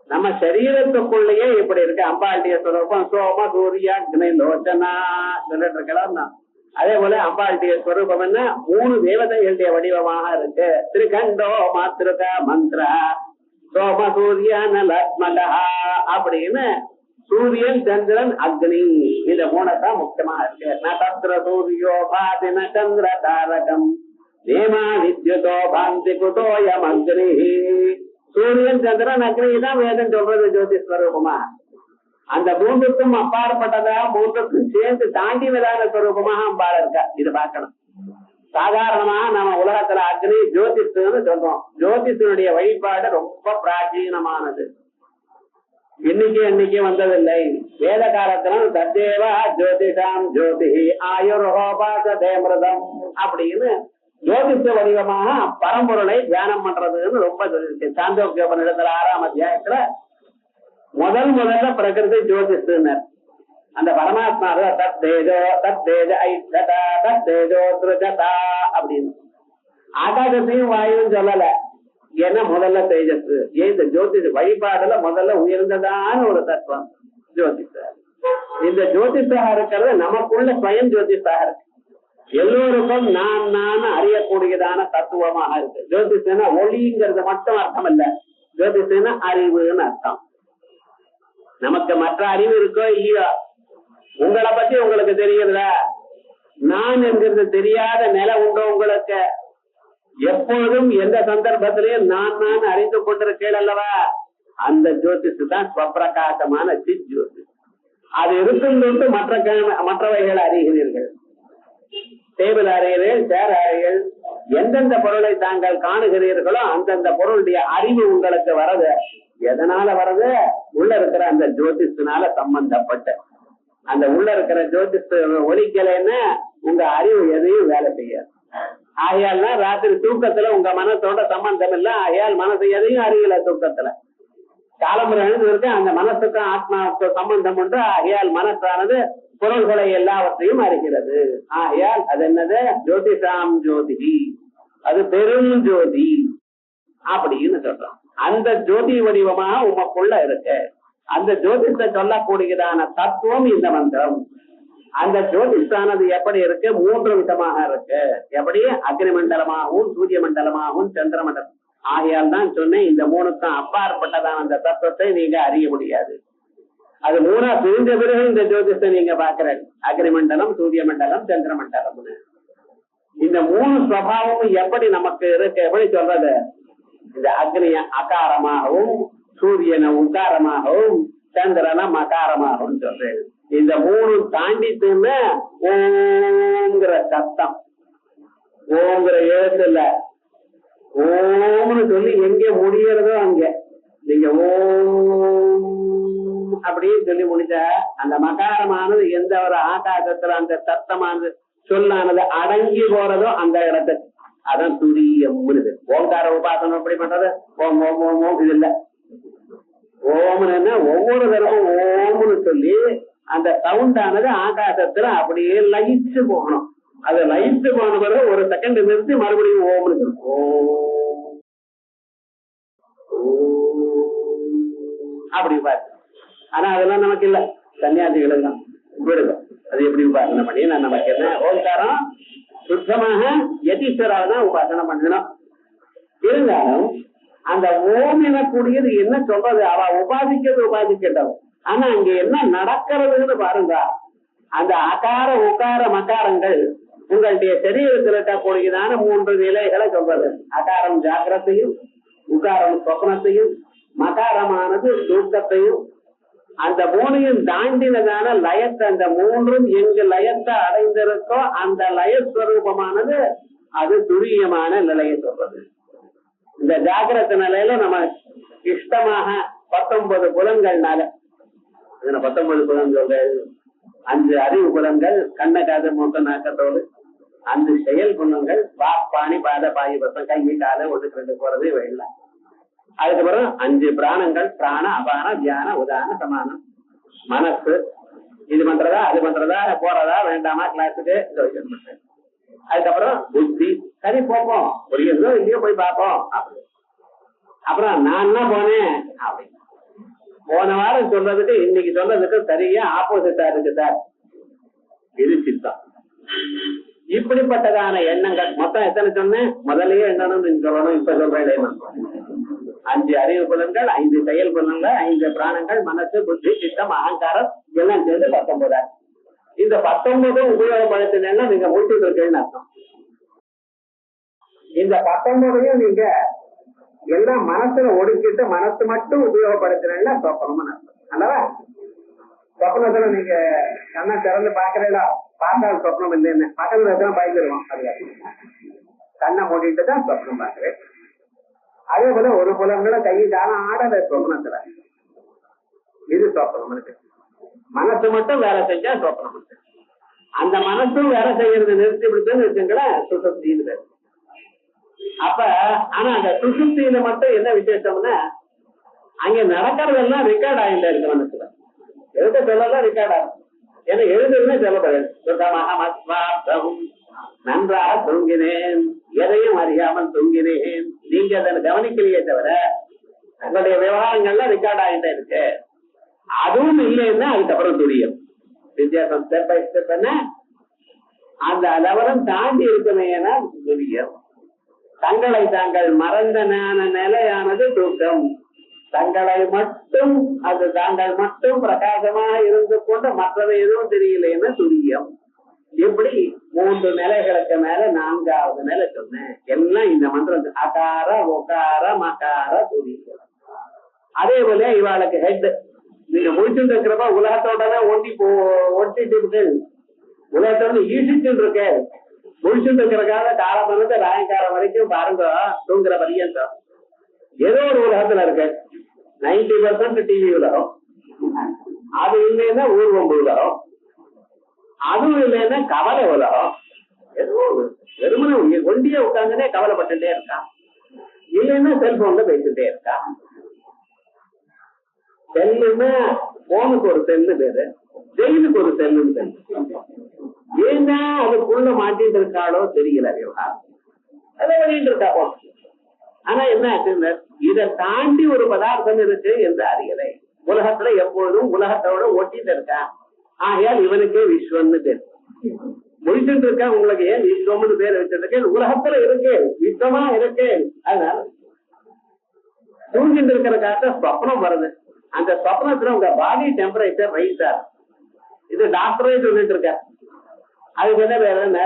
நம்ம சரீரத்துக்குள்ளேயே இப்படி இருக்கு. அம்பாளுடைய ஸ்வரூபம் சோம சூரிய அக்னி லோச்சனா சொல்லிட்டு இருக்கலாம். அதே போல அம்பாளுடைய ஸ்வரூபம் என்ன? 3 தேவதைகளுடைய வடிவமாக இருக்கு. திரிகண்டோ மாத்திருக்க மந்திர சோம சூரிய நலத்மலா அப்படின்னு சூரியன் சந்திரன் அக்னி இந்த 3 தான் முக்கியமா இருக்கு. நட்சத்திர சூரியோ பாதின சந்திர தாரகம் நேமா வித்யுதோ பாந்தி குதோயம் அக்னி. சூரியன் சந்திரன் அக்னி தான் வேதம் சொல்றது ஜோதிஸ்வரூபமா. அந்த 3க்கும் அப்பாற்பட்டதா 3க்கும் சேர்ந்து தாண்டினதான ஸ்வரூபமாக அம்பாள் இருக்கா. இது பார்க்கணும். சாதாரணமா நம்ம உலகத்துல அக்னி ஜோதிஷன்னு சொல்றோம். ஜோதிஷனுடைய வழிபாடு ரொம்ப பிராச்சீனமானது. இன்னைக்கு வந்ததில்லை. வேத காலத்துல தத்தேவா ஜோதிஷாம் ஜோதி ஆயுர்ஹோபாசதேமிருதம் அப்படின்னு ஜோதிஷ வடிவமாக பரம்பொருளை தியானம் பண்றதுன்னு ரொம்ப சொல்லிருக்கு. சாந்தோக்கியோபனிடத்துல 6ஆம் அத்தியாயத்துல முதல்ல பிரகிருதி ஜோதிஷர் அந்த பரமாத்மா தத்தேஜோ தத்தேஜ ஐத்ததா தத்தேஜோ திருஜதா அப்படின்னு. ஆகாசத்தையும் வாயுவும் சொல்லல. ஏன்னா முதல்ல தேஜஸ். இந்த ஜோதிஷ வழிபாடுல முதல்ல உயர்ந்ததான ஒரு தத்துவம் ஜோதிஷர். இந்த ஜோதிஷாக இருக்கிறது நமக்குள்ள ஸ்வயம் ஜோதிஷாக இருக்கு. எல்லோருக்கும் நான் அறியக்கூடியதான தத்துவமாக இருக்கு. ஜோதிஷனா ஒளிங்கிறது மட்டும் அர்த்தம் இல்ல. ஜோதிஷனா அறிவுன்னு அர்த்தம். நமக்கு மற்ற அறிவு இருக்கோ இல்லையோ, உங்களை பத்தி உங்களுக்கு தெரியுறதா? நான் என்கிறது தெரியாத நிலை உண்டோ உங்களுக்கு? எப்பொழுதும் எந்த சந்தர்ப்பத்திலையும் நான் அறிந்து கொண்டிருக்கேன் அல்லவா? அந்த ஜோதிஷு தான் ஸ்வப்பிரகாசமான சித் ஜோதிஷ். அது இருக்கும் மற்றவைகள் அறிகிறீர்கள். டேபிள் அறிகிறீர்கள், சேர் அறிகள், எந்தெந்த பொருளை தாங்கள் காணுகிறீர்களோ அந்தந்த பொருளுடைய அறிவு உங்களுக்கு வரது. எதனால வரது? உள்ள இருக்கிற அந்த ஜோதிஷனால சம்பந்தப்பட்ட. அந்த உள்ள இருக்கிற ஜோதிஷ் ஒலிக்கலைன்னா உங்க அறிவு எதையும் வேலை செய்யாது. ஆகையால் ராத்திரி தூக்கத்துல உங்க மனசோட சம்பந்தம் இல்ல. ஆகையால் மனசு எதையும் அறியல. தூக்கத்துல காலமுறை இருக்கு அந்த மனசுக்கும் ஆத்மாவுக்கு சம்பந்தம் உண்டு. ஆகையால் மனசானது பொருள்களை எல்லாவற்றையும் அறிகிறது. ஆகையால் அது என்னது? ஜோதிஷாம் ஜோதிகி, அது பெரும் ஜோதி அப்படின்னு சொல்றோம். அந்த ஜோதி வடிவமாக உமக்குள்ள இருக்கு. அந்த ஜோதிஷத்தை சொல்லக்கூடியதான தத்துவம் இந்த மந்திரம். அந்த ஜோதிஷானது எப்படி இருக்கு? 3 விதமாக இருக்கு. எப்படி? அக்னி மண்டலமாகவும், சூரிய மண்டலமாகவும், சந்திர மண்டலம். ஆகையால் தான் சொன்னேன், இந்த 3க்கும் அப்பாற்பட்டதான அந்த தத்துவத்தை நீங்க அறிய முடியாது. அது 3ஆ பிரிந்த பிறகு இந்த ஜோதிஷத்தை நீங்க பாக்குறேன். அக்னி மண்டலம், சூரிய மண்டலம், சந்திர மண்டலம். இந்த 3 சுவாவமும் எப்படி நமக்கு இருக்கு? எப்படி சொல்றது? இந்த அக்னிய அகாரமாகவும், சூரியனை உக்காரமாகவும், சந்திரனை மகாரமாகவும் சொல்றேன். இந்த 3 தாண்டிட்டுமே ஓங்கிற சத்தம், ஓங்கிற எழுத்துல ஓம்னு சொல்லி எங்க முடியறதோ அங்க நீங்க ஓம் அப்படின்னு சொல்லி முடிச்ச அந்த மகாரமானது எந்த ஒரு ஆகாசத்துல அந்த சத்தமானது சொல்லானது அடங்கி போறதோ அந்த இடத்துக்கு அதான் துரியம்னு. ஓங்கார உபாசனம் எப்படி பண்றது? ஓம் ஓம் ஓம் ஓம் இது இல்ல. ஓம்னு ஒவ்வொரு தடவும் ஓம்னு சொல்லி அந்த சவுண்டானது ஆகாசத்துல அப்படியே லயிச்சு போகணும். அது லயிச்சு போன பிறகு ஒரு செகண்ட் நிறுத்தி மறுபடியும் ஓம்னு சொல்லணும். ஓம் அப்படி பாரு. ஆனா அதெல்லாம் நமக்கு இல்ல, சன்னியாசிகள் தான் விடுதோம். அது எப்படி உபாசனை பண்ணி நான் நமக்கு என்ன ஓங்காரம் சுத்தமாக யதீஸ்வராக தான் உபாசனை பண்ணணும். இருந்தாலும் அந்த ஓம் எனக்கூடியது என்ன சொல்றது? அவ உபாசிக்கட்டும். ஆனா அங்க என்ன நடக்கிறதுன்னு பாருங்க. அந்த அகார உகார மகாரங்கள் உங்களுடைய சரீரத்தில் இருக்கக்கூடியதான 3 நிலைகளை சொல்றது. அகாரம் ஜாகிரத்தையும், உகாரம் சொப்னத்தையும், மகாரமானது தூக்கத்தையும். அந்த 3ஐயும் தாண்டினதான லயத்தை, அந்த 3ம் எங்கு லயத்தை அடைந்திருக்கோ அந்த லயஸ்வரூபமானது அது துரியமான நிலையை சொல்றது. இந்த ஜாகிரத நிலையில நம்ம இஷ்டமாக 19 புலன்கள்னால 19 புலன்கள், 5 அறிவு புலன்கள், கண்ண காது மூக்க நாக்கத்தோடு, 5 செயல் குணங்கள், பாணி பாத பாயு பசம், கையை காலை ஒடுக்கிறது போறது வேண்டாம். அதுக்கப்புறம் 5 பிராணங்கள், பிராண அபான தியான உதான சமானம். மனசு இது பண்றதா அது பண்றதா, போறதா வேண்டாமா கிளாஸுக்கு. அதுக்கப்புறம் புத்தி, சரி போப்போம், புரியுதோ இல்லையோ போய் பார்ப்போம் அப்படி. அப்புறம் நான் என்ன போனேன் அப்படி. போன வாரம் சொல்றதுக்கு இன்னைக்கு சொல்றதுக்கு சரியா ஆப்போசிட்டா இருக்கு சார். இது சித்தம். இப்படிப்பட்டதான எண்ணங்கள் மொத்தம் எத்தனை சொன்னேன்? முதலையே எண்ணணும்னு சொல்லணும். இப்ப சொல்றேன் 5 அறிவு புலன்கள், 5 செயல் புலன்கள், 5 பிராணங்கள், மனசு, புத்தி, சித்தம், அகங்காரம் எல்லாம் சேர்ந்து 19. இந்த 19 உபயோகப்படுத்தினா நீங்க முடிச்சுட்டு இருக்கேன்னு அர்த்தம். இந்த 19ஐயும் நீங்க எல்லாம் மனசுல ஒடுக்கிட்டு மனசு மட்டும் உபயோகப்படுத்தினா சொப்பனம்னு அர்த்தம் அல்லவா? சொப்னத்துல நீங்க கண்ணை திறந்து பாக்குறீங்களா? பார்த்தால் சொப்னம் இல்லைன்னு பக்கத்துல தான் பயந்துருவோம். அது கண்ணை மூடிட்டு தான் சொப்னம் பாக்குறேன். அதே போல ஒரு புலன்களை கை காலம் ஆடல சொப்னத்துல. இது சொப்பனம் இருக்கு. மனசு மட்டும் வேலை செஞ்சா சொப்பனம் இருக்கு. அந்த மனசும் வேலை செய்யறது நிறுத்தி விடுதுன்னு வச்சுங்களேன் சுசுப்தின்னு. அப்ப ஆனா அந்த சுசுப்தியில மட்டும் என்ன விசேஷம்னா அங்க நடக்கிறதெல்லாம் ரெக்கார்ட் ஆகிட்டு இருக்கு. மனசுல எழுத சொல்லலாம் ரெக்கார்ட் ஆகும். ஏன்னா எழுதுன்னு சொல்லப்படுது. நன்றாக தூங்கினேன், எதையும் அறியாமல் தூங்கினேன். நீங்க அதை கவனிக்கலையே தவிர உங்களுடைய விவகாரங்கள்லாம் ரெக்கார்ட் ஆகிட்டே இருக்கு. அதுவும் இல்லைன்னா அதுக்கப்புறம் துரியம் வித்தியாசம். ஸ்டெப் பை ஸ்டெப் என்ன அந்த லெவலும் தாண்டி இருக்குமேனா துரியம். தங்களை தாங்கள் மறந்த நிலையானது தூக்கம். தங்களை மட்டும் அது தாங்கள் மட்டும் பிரகாசமாக இருந்து கொண்டு மற்றது எதுவும் தெரியலைன்னா துரியம். இப்படி 3 நிலைகளுக்கு மேல 4வது நிலை சொன்னேன். எல்லாம் இந்த மந்திரம் அகார ஒகார மகார துரியம். அதே போல இவாளுக்கு ஹெட். நீங்க முடிச்சுட்டு இருக்கிறப்ப உலகத்தோட ஒட்டிட்டு இருக்கு, உலகத்தோட ஈசிச்சுட்டு இருக்க. முடிச்சுட்டு இருக்கிறக்காக காலம் வந்து ராயங்காலம் வரைக்கும் பாருங்க, தூங்குற பரியந்தம் ஏதோ ஒரு உலகத்துல இருக்க. 90% டிவி உலகம், அது இல்லைன்னா ஊர்வம்பு உலகம், அதுவும் இல்லைன்னா கவலை உலகம். ஏதோ வெறுமனை ஒண்டியே உட்காந்துனே கவலைப்பட்டுட்டே இருக்கான். இல்லைன்னா செல்போன்ல பேசிட்டே இருக்கான். செல்லுன்னா போனுக்கு ஒரு செல்லு பேரு, ஜெயிலுக்கு ஒரு செல்லுன்னு பேரு. ஏன்னா அதுக்குள்ள மாட்டிட்டு இருக்காளோ தெரியல, விவகாரம் அதை பண்ணிட்டு இருக்கா போன. ஆனா என்ன ஆச்சு, இதை தாண்டி ஒரு பதார்த்தம் இருக்கு என்று அறியலை. உலகத்துல எப்பொழுதும் உலகத்தோட ஒட்டிட்டு இருக்கா. ஆகையால் இவனுக்கே விஸ்வம்னு பேர். முடிச்சுட்டு இருக்கா. உங்களுக்கு ஏன் விஸ்வம்னு பேர் வச்சிருக்கேன்? உலகத்துல இருக்கு, விஸ்வமா இருக்கு. அதனால தூங்கிட்டு இருக்கிறக்காக ஸ்வப்னம் வருது. அந்த ஸ்வப்னத்துல உங்க பாடி டெம்பரேச்சர் ரைஸ் ஆகும். இது டாக்டரே சொல்லிட்டு இருக்க. அதுக்கு என்ன வேற என்ன?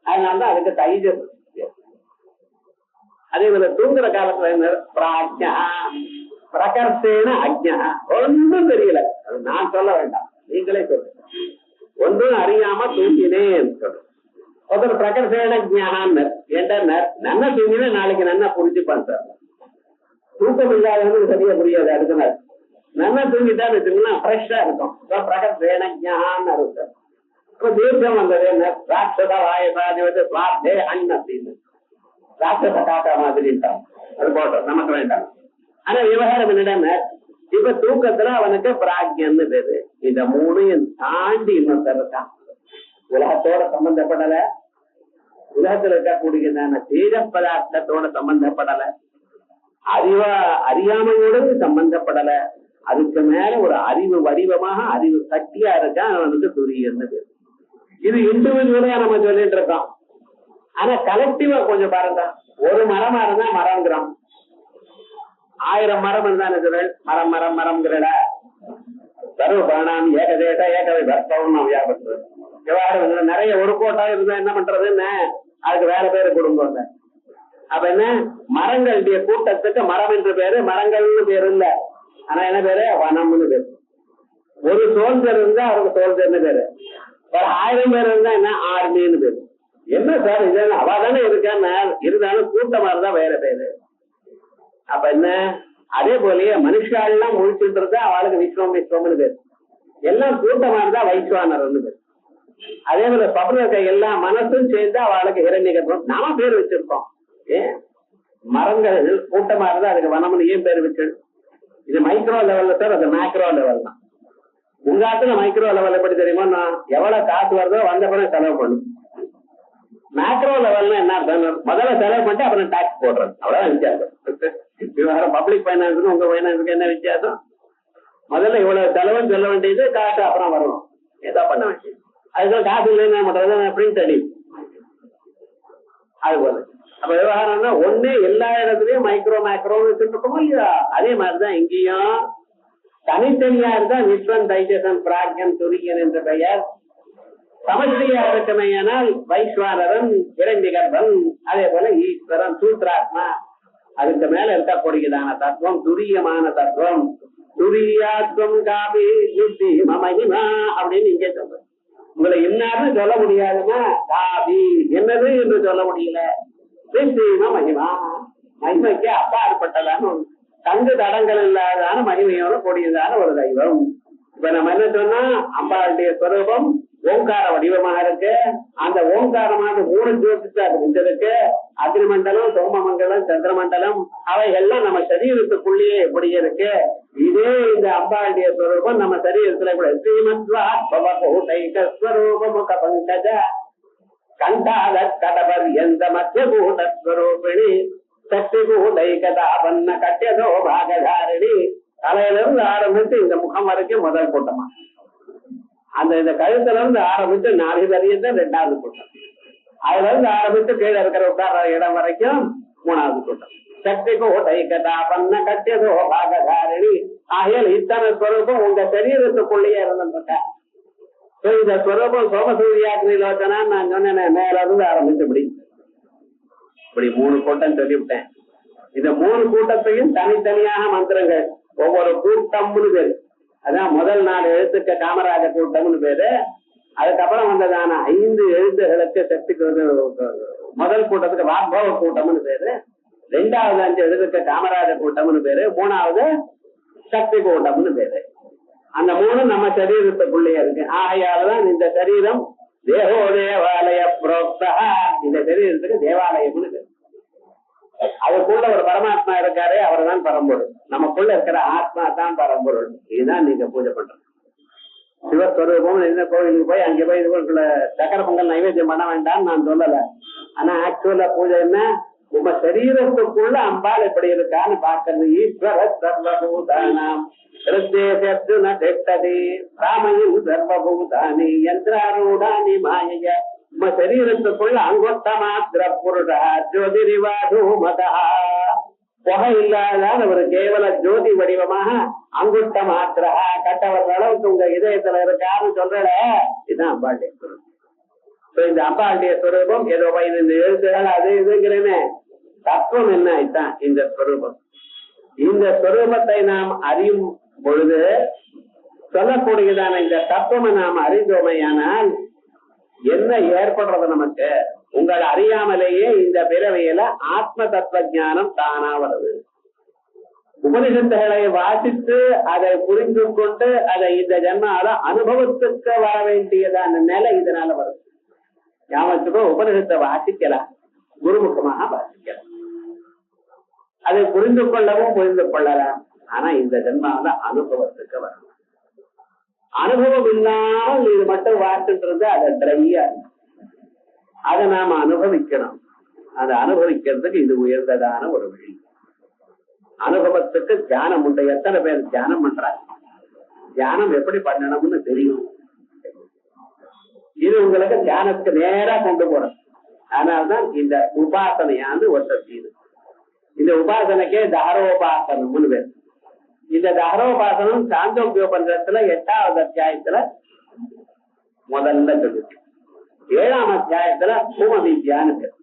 அதனாலதான் அதுக்கு தைஜஸ். அதே போல தூங்குற காலத்துல என்ன? பிராஜ்ஞா பிரகர்ஷேன அஜ்ஞா. ஒன்றும் தெரியல, அது நான் சொல்ல வேண்டாம், நீங்களே சொல்லுங்க. ஒன்றும் அறியாம தூங்கினேன் சொல்ற. ஒருத்தர் பிரகர்ஷேன ஜான்னு என்ன நன்னா தூங்கினா நாளைக்கு நன்னா புரிஞ்சுப்பான் சார். தூக்கம் இல்லாதவங்க சரியா புரியாது. அடுத்த நாள் நல்லா தூங்கிட்டான்னு வச்சுங்கன்னா ஃப்ரெஷ்ஷா இருக்கும். பிரகர்ஷேன ஜான்னு இருக்கும். இப்ப தீர்க்கம் வந்தது என்ன? ராட்சத வாயசாதிபதி சுவார்த்தே அன் அப்படின்னு ராட்சத காக்கா மாதிரிட்டான். அது போட்டோம், நமக்கு வேண்டாம். ஆனா விவகாரம் என்னடா, இப்ப தூக்கத்துல அவனுக்கு பிராக்யன்னு பேரு. இந்த 3ஐயும் தாண்டி இன்னொருத்தர் இருக்கான். உலகத்தோட சம்பந்தப்படல, உலகத்துல இருக்கக்கூடிய தீர பதார்த்தத்தோட சம்பந்தப்படல, அறியாமையோட சம்பந்தப்படல. அதுக்கு மேல ஒரு அறிவு வடிவமாக அறிவு சக்தியா இருக்கான். அவனுக்கு துரியன்னு பேரு. இது இண்டிவிஜுவலா நம்ம சொல்லிட்டு இருக்கோம். ஆனா கலெக்டிவா கொஞ்சம் பாருங்க. ஒரு மரமா இருந்தா மரம்ங்கிறோம், 1000 மரம் இருந்தா மரம் மரம் மரம்ங்கிறட சர்வ பிராணாம் ஏகதேச ஏகவை பக்தம் வியாபத்து. விவகாரம் நிறைய ஒரு கோட்டா இருந்தா என்ன பண்றதுன்னு அதுக்கு வேற பேரு கொடுங்க. அப்ப என்ன, மரங்களுடைய கூட்டத்துக்கு மரம் என்று பேரு, மரங்கள்னு பேரு இல்ல. ஆனா என்ன பேரு? வனம்னு பேரு. ஒரு சோல்ஜர் இருந்தா அவருக்கு சோல்ஜர்னு பேரு. ஒரு 1000 பேர் இருந்தா என்ன? ஆர்மின்னு பேரு. என்ன சார் இது? அவ தானே இருக்கான்னு இருந்தாலும் கூட்டமா இருந்தா வேற பேரு. அப்ப என்ன, அதே போலயே மனுஷாலாம் முழிச்சுட்டு இருந்தா அவளுக்கு விஸ்வம் விஸ்வம்னு பேரு. எல்லாம் கூட்டமா இருந்தா வைஸ்வானர்னு பேரு. அதே போல பபுல எல்லா மனசும் சேர்ந்து அவளுக்கு ஹிரண்யகர்ப்பம். நாம பேர் வச்சிருக்கோம். ஏன் மரங்கள் கூட்டமா இருந்தா அதுக்கு வனம்னு ஏன் பேர் வச்சு? இது மைக்ரோ லெவல்ல சார், அது மேக்ரோ லெவல் தான். உங்க ஆத்துல மைக்ரோ லெவல் எப்படி தெரியுமா? எவ்வளவு காசு வருதோ வந்த பிறகு செலவு பண்ணும். மேக்ரோ லெவல்னா என்ன அர்த்தம்? முதல்ல செலவு பண்ணிட்டு அப்புறம் டாக்ஸ் போடுறது, அவ்வளவுதான் வித்தியாசம். பப்ளிக் பைனான்ஸுக்கு உங்க பைனான்ஸுக்கு என்ன வித்தியாசம்? முதல்ல இவ்வளவு செலவுன்னு சொல்ல வேண்டியது, காசு அப்புறம் வரணும். ஏதோ பண்ண வேண்டியது. அதுக்கு காசு இல்லைன்னா பண்றது பிரிண்ட் அடி. அது போல அப்ப விவகாரம்னா ஒண்ணு எல்லா இடத்துலயும் மைக்ரோ மேக்ரோன்னு வச்சுருக்கோமோ இல்லையா? அதே மாதிரிதான் இங்கேயும் தனித்தனியா இருந்தா விஸ்வன் தைஜசன் பிராக்யன் துரியன் என்ற பெயர். சமஸ்திரியா இருக்கமையானால் வைஸ்வானரன் இரண்டிகர்பன், அதே போல ஈஸ்வரன் சூத்ராத்மா. அதுக்கு மேல இருக்கக்கூடியதான தத்துவம் துரியமான தத்துவம். துரியாத்வம் காபி யுக்தி மகிமா அப்படின்னு இங்கே சொல்ற. உங்களை என்னான்னு சொல்ல முடியாதுன்னா காபி என்னது என்று சொல்ல முடியல. மகிமா மகிமைக்கு அப்பாற்பட்டதான தங்கு தடங்கள் இல்லாதான மகிமையோட கூடியதான ஒரு தெய்வம். இப்ப நம்ம என்ன சொன்னா, அம்பாளுடைய ஸ்வரூபம் ஓங்கார வடிவமாக இருக்கு. அந்த ஓங்காரமாக 3 ஜோதிஷா இருக்கு. அக்னிமண்டலம், சோமமண்டலம், சந்திரமண்டலம் அவைகள்லாம் நம்ம சரீரத்துக்குள்ளேயே எப்படி இருக்கு. இதே இந்த அம்பாளுடைய ஸ்வரூபம் நம்ம சரீரத்துல கூட ஸ்ரீமத்வரூபமுக பங்கஜ கண்டால கடவர் எந்த மத்திய கூடஸ்வரூபிணி சக்தி கூடைகதாபன்ன கட்டியதோ பாகதாரிணி. தலையில இருந்து ஆரம்பிச்சு இந்த முகம் வரைக்கும் முதல் கூட்டமா, அந்த இந்த கழுத்துல இருந்து ஆரம்பிச்சு 4 வரையும் 2வது கூட்டம், அதுல இருந்து ஆரம்பிச்சு கீழே இருக்கிற உட்கார இடம் வரைக்கும் 3வது கூட்டம். சக்தி கோடைகதாபன்ன கட்டியதோ பாகதாரிணி. ஆகையால் இத்தனை ஸ்வரூபம் உங்க சரீரத்துக்குள்ளேயே இருந்துருக்க. இந்த ஸ்வரூபம் சோமசூரியாக்னி லோச்சனா நான் சொன்னேன், மேல இருந்து ஆரம்பிச்சுபடி இப்படி 3 கூட்டம் சொல்லிவிட்டேன். இந்த 3 கூட்டத்தையும் தனித்தனியாக மந்திரங்கள், ஒவ்வொரு கூட்டம்னு பேரு. அதான் முதல் 4 எழுத்துக்கு காமராஜ கூட்டம்னு பேரு. அதுக்கப்புறம் வந்ததான 5 எழுத்துகளுக்கு சக்திக்கு முதல் கூட்டத்துக்கு வாக்பவ கூட்டம்னு பேரு. 2வது 5 எழுத்துக்கு காமராஜ கூட்டம்னு பேரு. 3வது சக்தி கூட்டம்னு பேரு. அந்த 3 நம்ம சரீரத்துக்குள்ளேயே இருக்கு. ஆகையாலதான் இந்த சரீரம் தேவோ தேவாலய புரோக்தா. இந்த சரீரத்துக்கு தேவாலயம்னு பேரு. அதுக்குள்ள ஒரு பரமாத்மா இருக்காரு, அவர் தான் பரம்பொருள். நமக்குள்ள இருக்கிற ஆத்மா தான் பரம்பொருள். இதுதான் நீங்க பூஜை பண்றது. சிவஸ்வரூபம் என்ன, கோவிலுக்கு போய் அங்கே போய் இதுக்குள்ள சக்கர பொங்கல் நைவேத்தியம் பண்ண வேண்டாம்னு நான் சொல்லல. ஆனா ஆக்சுவலா பூஜை என்ன, உங்க சரீரத்துக்குள்ள அம்பாள் எப்படி இருக்கான்னு பாக்குறது. ஈஸ்வர சர்வபூதானாம் ஹிருதேஷர்ஜுன திஷ்டதி ராமயும் சர்வபூதானி யந்திராரூடானி மாயைய. உங்க சரீரத்துக்குள்ள அங்கொட்ட மாத்திர புருடா ஜோதிரிவாதூமதா. புகை இல்லாத ஒரு கேவல ஜோதி வடிவமாக அங்குட்ட மாத்திர கட்டவர் அளவுக்கு உங்க இதயத்துல இருக்கான்னு சொல்றல. இதுதான் அம்பாளுடைய ஸ்வரூபம். இந்த அம்பாளுடைய ஸ்வரூபம் ஏதோ 15 எழுத்துகள் அது இதுங்கிறேன்னு தத்துவம் என்ன, இதுதான் இந்த ஸ்வரூபம். இந்த ஸ்வரூபத்தை நாம் அறியும் பொழுது சொல்லக்கூடியதான இந்த தத்துவமை நாம் அறிந்தோமையானால் என்ன ஏற்படுறது நமக்கு? உங்களை அறியாமலேயே இந்த பிறவையில ஆத்ம தத்துவ ஞானம் தானா வருது. உபனிஷத்துகளை வாசித்து அதை புரிந்து கொண்டு அதை இந்த ஜன்மால அனுபவத்துக்கு வர வேண்டியதான நிலை இதனால வருது. ஞாபகத்துக்கோ, உபனிஷத்தை வாசிக்கலாம், குருமுகமாக வாசிக்கலாம், அதை புரிந்து கொள்ளவும் புரிந்து கொள்ளலாம். ஆனா இந்த ஜன்மால அனுபவத்துக்கு வரணும். அனுபவம் இல்லாமல் இது மட்டும் வாசிட்டு அதை ட்ரையா, அதை நாம அனுபவிக்கணும். அதை அனுபவிக்கிறதுக்கு இது உயர்ந்ததான ஒரு வழி. அனுபவத்துக்கு தியானம் உண்டு. எத்தனை பேர் தியானம் பண்றாங்க? தியானம் எப்படி பண்ணணும்னு தெரியும். இது உங்களுக்கு தியானத்துக்கு நேரா கொண்டு போறோம். அதனால்தான் இந்த உபாசனையானது ஒரு சக்தி. இந்த உபாசனைக்கே தாரோபாசனம்னு பேர். இந்த தாரோபாசனம் சாந்தோக்கியோபனிஷத்துல 8வது அத்தியாயத்துல முதல்ல சொல்லிருக்கு. 7ஆம் அத்தியாயத்துல பூம வித்யான்னு பேர்.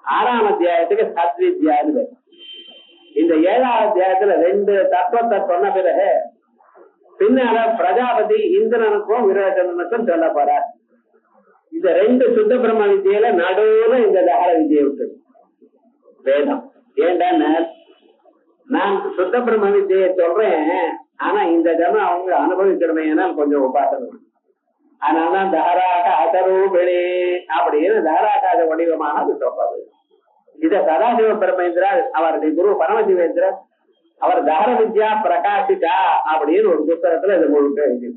6ஆம் அத்தியாயத்துக்கு சத்வித்யான்னு பேர். இந்த 7ஆவது அத்தியாயத்துல 2 தத்துவத்தை சொன்ன பிறகு பின்னால பிரஜாபதி இந்திரனுக்கும் விரோச்சனனுக்கும் சொல்ல போறார். இந்த 2 சுத்த பிரம்ம வித்தியில நடுவுல இந்த தகர வித்தியை விட்டு வேதம். ஏன்டா நான் சுத்த பிரம்ம வித்தியை சொல்றேன், ஆனா இந்த ஜனம் அவங்க அனுபவிக்கிறமே கொஞ்சம் உபாசனை. அதனாலதான் தஹராக அசரூபிணி அப்படின்னு தஹராகாத வடிவமாக அது சொல்றது. இத சதாசிவ பிரமேந்திரர் அவருடைய குரு பரமசிவேந்திரர் அவர் தஹர வித்யா பிரகாசிகா அப்படின்னு ஒரு புத்தகத்துல இது முழுக்க எழுதி.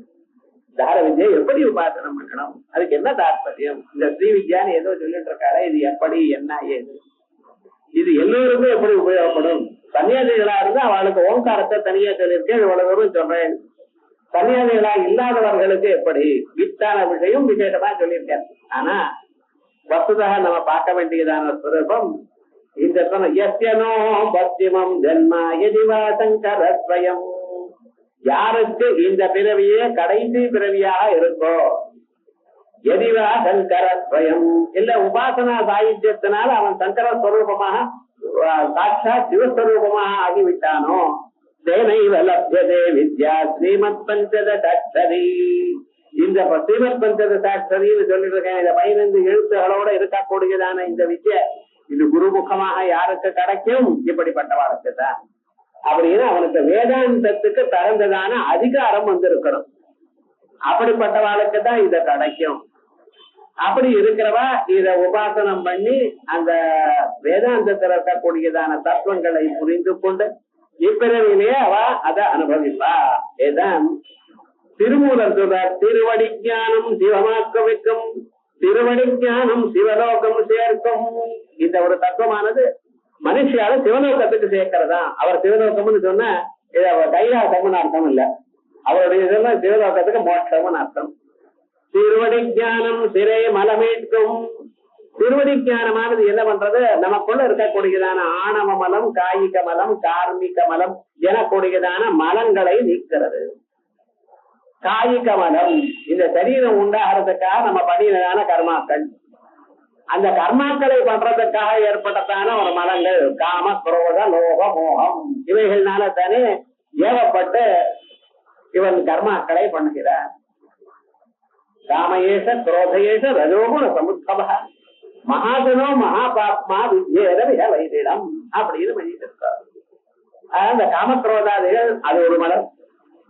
தஹர வித்யா எப்படி உபாசனம் பண்ணணும், அதுக்கு என்ன தாற்பயம், இந்த ஸ்ரீ வித்யான்னு ஏதோ சொல்லிட்டு இருக்காரு, இது எப்படி என்ன ஏது, இது எல்லோருக்கும் எப்படி உபயோகப்படும். சன்னியாசிகளா இருந்தா அவளுக்கு ஓங்காரத்தை தனியா சொல்லியிருக்கேன், இவ்வளவு தூரம் சொல்றேன். சன்னியாசிகளா இல்லாதவர்களுக்கு எப்படி வித்தான விஷயம் விசேஷமா சொல்லியிருக்கேன். ஆனா வசுதாக நம்ம பார்க்க வேண்டியதான ஸ்வரூபம் இந்த எஸ்யனோ பக்திமம் ஜன்மா எதிவா சங்கரஸ்வயம். யாருக்கு இந்த பிறவியே கடைசி பிறவியாக இருக்கோ, எதிவா சங்கரஸ்வயம் இல்ல உபாசனா சாகித்யத்தினால அவன் சங்கர ஸ்வரூபமாக சாட்சாத் சிவஸ்வரூபமாக ஆகிவிட்டானோ, தேனைவ லப்யதே வித்யா ஸ்ரீமத் பஞ்சதசாட்சரி. இந்த ஸ்ரீமத் பஞ்சதசாட்சரின்னு சொல்லிட்டு இருக்கேன். இந்த 15 எழுத்துகளோட இருக்கக்கூடியதான இந்த வித்யா இது குருமுகமாக யாருக்கு கிடைக்கும்? இப்படிப்பட்டவாளுக்கு தான். அப்படின்னு அவனுக்கு வேதாந்தத்துக்கு தகுந்ததான அதிகாரம் வந்திருக்கணும். அப்படிப்பட்டவாளுக்கு தான் இத கிடைக்கும். அப்படி இருக்கிறவா இத உபாசனம் பண்ணி அந்த வேதாந்தத்தில் இருக்கக்கூடியதான தத்துவங்களை புரிந்து கொண்டு இப்பிறவிலேயே அவ அதை அனுபவிப்பா. இதுதான் திருமூலர் சொல்றார், திருவடி ஞானம் சிவமாக்க வைக்கும், திருவடி ஞானம் சிவலோகம் சேர்க்கும். இந்த ஒரு தத்துவமானது மனுஷியால சிவலோகத்துக்கு சேர்க்கிறதா. அவர் சிவலோகம்னு சொன்னா கைலாசம்னு அர்த்தம் இல்ல, அவருடைய இதெல்லாம் சிவலோகத்துக்கு மோட்சம்னு அர்த்தம். திருவடி ஞானம் சிறை மலமேற்கும், திருவடி ஞானமானது என்ன பண்றது? நமக்குள்ள இருக்கக்கூடியதான ஆணவ மலம், காயிக மலம், கார்மிக மலம் எனக்கூடியதான மலங்களை நீக்கிறது. காயிக மலம் இந்த சரீரம் உண்டாகிறதுக்காக நம்ம பண்ணினதான கர்மாக்கள், அந்த கர்மாக்களை பண்றதுக்காக ஏற்பட்டதான ஒரு மலங்கள் காம, குரோத, லோக, மோகம் இவைகள்னால தானே ஏவப்பட்டு இவன் கர்மாக்களை பண்ணுகிறார். காமயேஷ குரோதயேஷ ரஜோகுண சமுத்பவ மகாஜனோ மகாபாப்மா வித்யேத வைதிடம் அப்படின்னு பண்ணிட்டு இருக்காரு. அந்த காமக்ரோதாதிகள் அது ஒரு மலர்,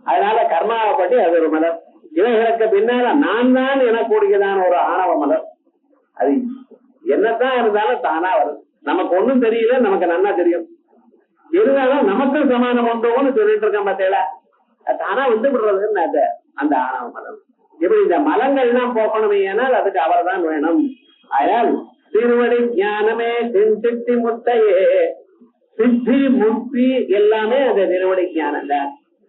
அதனால கர்மாவை பற்றி அது ஒரு மலர். இவைகளுக்கு பின்னால நான் தான் எனக்கூடியதான ஒரு ஆணவ மலர். அது என்னதான் இருந்தாலும் தானா வரும். நமக்கு ஒண்ணும் தெரியல, நமக்கு நன்னா தெரியும். இருந்தாலும் நமக்கு சமானம் ஒன்றோன்னு சொல்லிட்டு இருக்கேன் பார்த்தேல, தானா வந்து விடுறதுன்னு அது அந்த ஆணவ மலம். இப்படி இந்த மலங்கள்லாம் போக்கணுமே ஆனால் அதுக்கு அவர் தான் வேணும். அதனால் திருவடி ஞானமே சித்தி முத்தையே, சித்தி முக்தி எல்லாமே அந்த திருவடி ஞானம் தான்.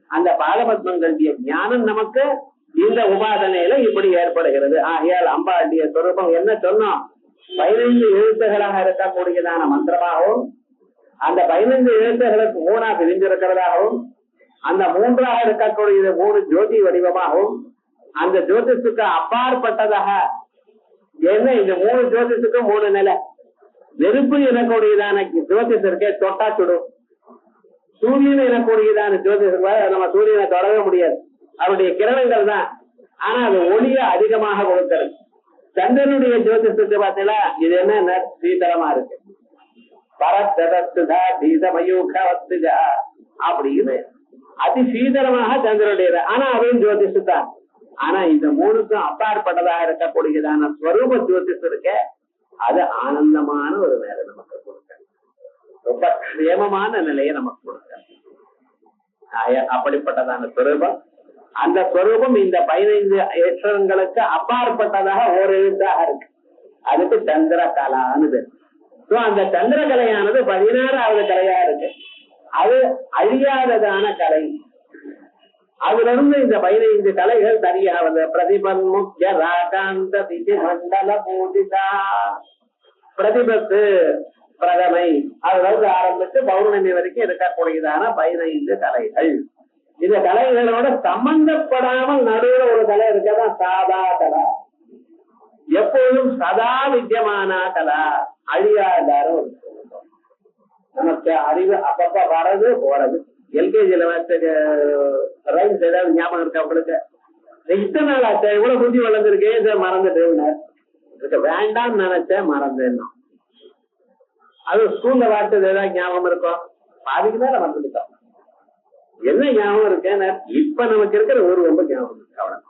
அந்த பாதபத்மங்களுடைய ஞானம் நமக்கு இந்த உபாதனையில இப்படி ஏற்படுகிறது. ஆகையால் அம்பாளுடைய சொரூபம் என்ன சொன்னோம்? 15 எழுத்துகளாக இருக்கக்கூடியதான மந்திரமாகவும், அந்த 15 எழுத்துகளுக்கு 3 பிரிஞ்சிருக்கிறதாகவும், அந்த 3ஆக இருக்கக்கூடிய 3 ஜோதி வடிவமாகவும், அந்த ஜோதிஷுக்கு அப்பாற்பட்டதாக என்ன இந்த 3 ஜோதிஷுக்கும் 3 நிலை. நெருப்பு எனக்கூடியதான ஜோதிஷ் இருக்கே, தொட்டா சுடும். சூரியன் எனக்கூடியதான ஜோதிஷம் நம்ம சூரியனை தொடர முடியாது, அவருடைய கிரணங்கள் தான். ஆனா அது ஒளிய அதிகமாக கொடுக்கிறது. சந்திரனுடைய ஜோதிஷத்துக்கு பார்த்தீங்களா, இது என்ன சீதளமா இருக்கு, பரத்ததா சீதமயூகவத்துஜா அப்படின்னு அதி சீதளமாக சந்திரனுடைய. ஆனா அதையும் ஜோதிஷு தான். ஆனா இந்த 3க்கும் அப்பாற்பட்டதாக இருக்கக்கூடியதான ஸ்வரூப ஜோதிஷம் இருக்க, அது ஆனந்தமான ஒரு நிலை நமக்கு கொடுக்க, ரொம்ப க்ஷேமமான நிலையை நமக்கு கொடுக்க. அப்படிப்பட்டதான ஸ்வரூபம். அந்த ஸ்வரூபம் இந்த 15 அக்ஷரங்களுக்கு அப்பாற்பட்டதாக ஒரு எழுத்தாக இருக்கு. அதுக்கு சந்திரகலான்னு. அந்த சந்திரகலையானது 16வது கலையா இருக்கு. அது அழியாததான கலை. அதுல இருந்து இந்த 15 கலைகள் தனியாக பிரதிபன் முக்கிய ராகாந்த திதி மண்டல பூஜிதா, பிரதிபத்து பிரதமை அதுல ஆரம்பிச்சு பௌர்ணமி வரைக்கும் இருக்கக்கூடியதான 15 கலைகள். இந்த கலைகளோட சம்பந்தப்படாமல் நடுவுல ஒரு கலை இருக்கதான் சாதா கலா. எப்போதும் சதா வித்தியமான கலா, அழியாதார ஒரு நமக்கு அறிவு அப்பப்ப வர்றது போறது. எல்கேஜில ரைம்ஸ் ஏதாவது ஞாபகம் இருக்கா உங்களுக்கு? இத்தனை நாள் ஆச்சா இவ்வளவு புத்தி வளர்ந்துருக்கே, இதை மறந்துட்டு வேண்டாம் நினைச்சேன் மறந்தேன். அது ஸ்கூல்ல வார்த்தை ஏதாவது ஞாபகம் இருக்கும்? பாதிக்கு மேல வந்துட்டோம். என்ன ஞாபகம் இருக்கேன்? இப்ப நமக்கு இருக்கிற ஒரு ரொம்ப ஞாபகம் இருக்கு, அவ்வளவு.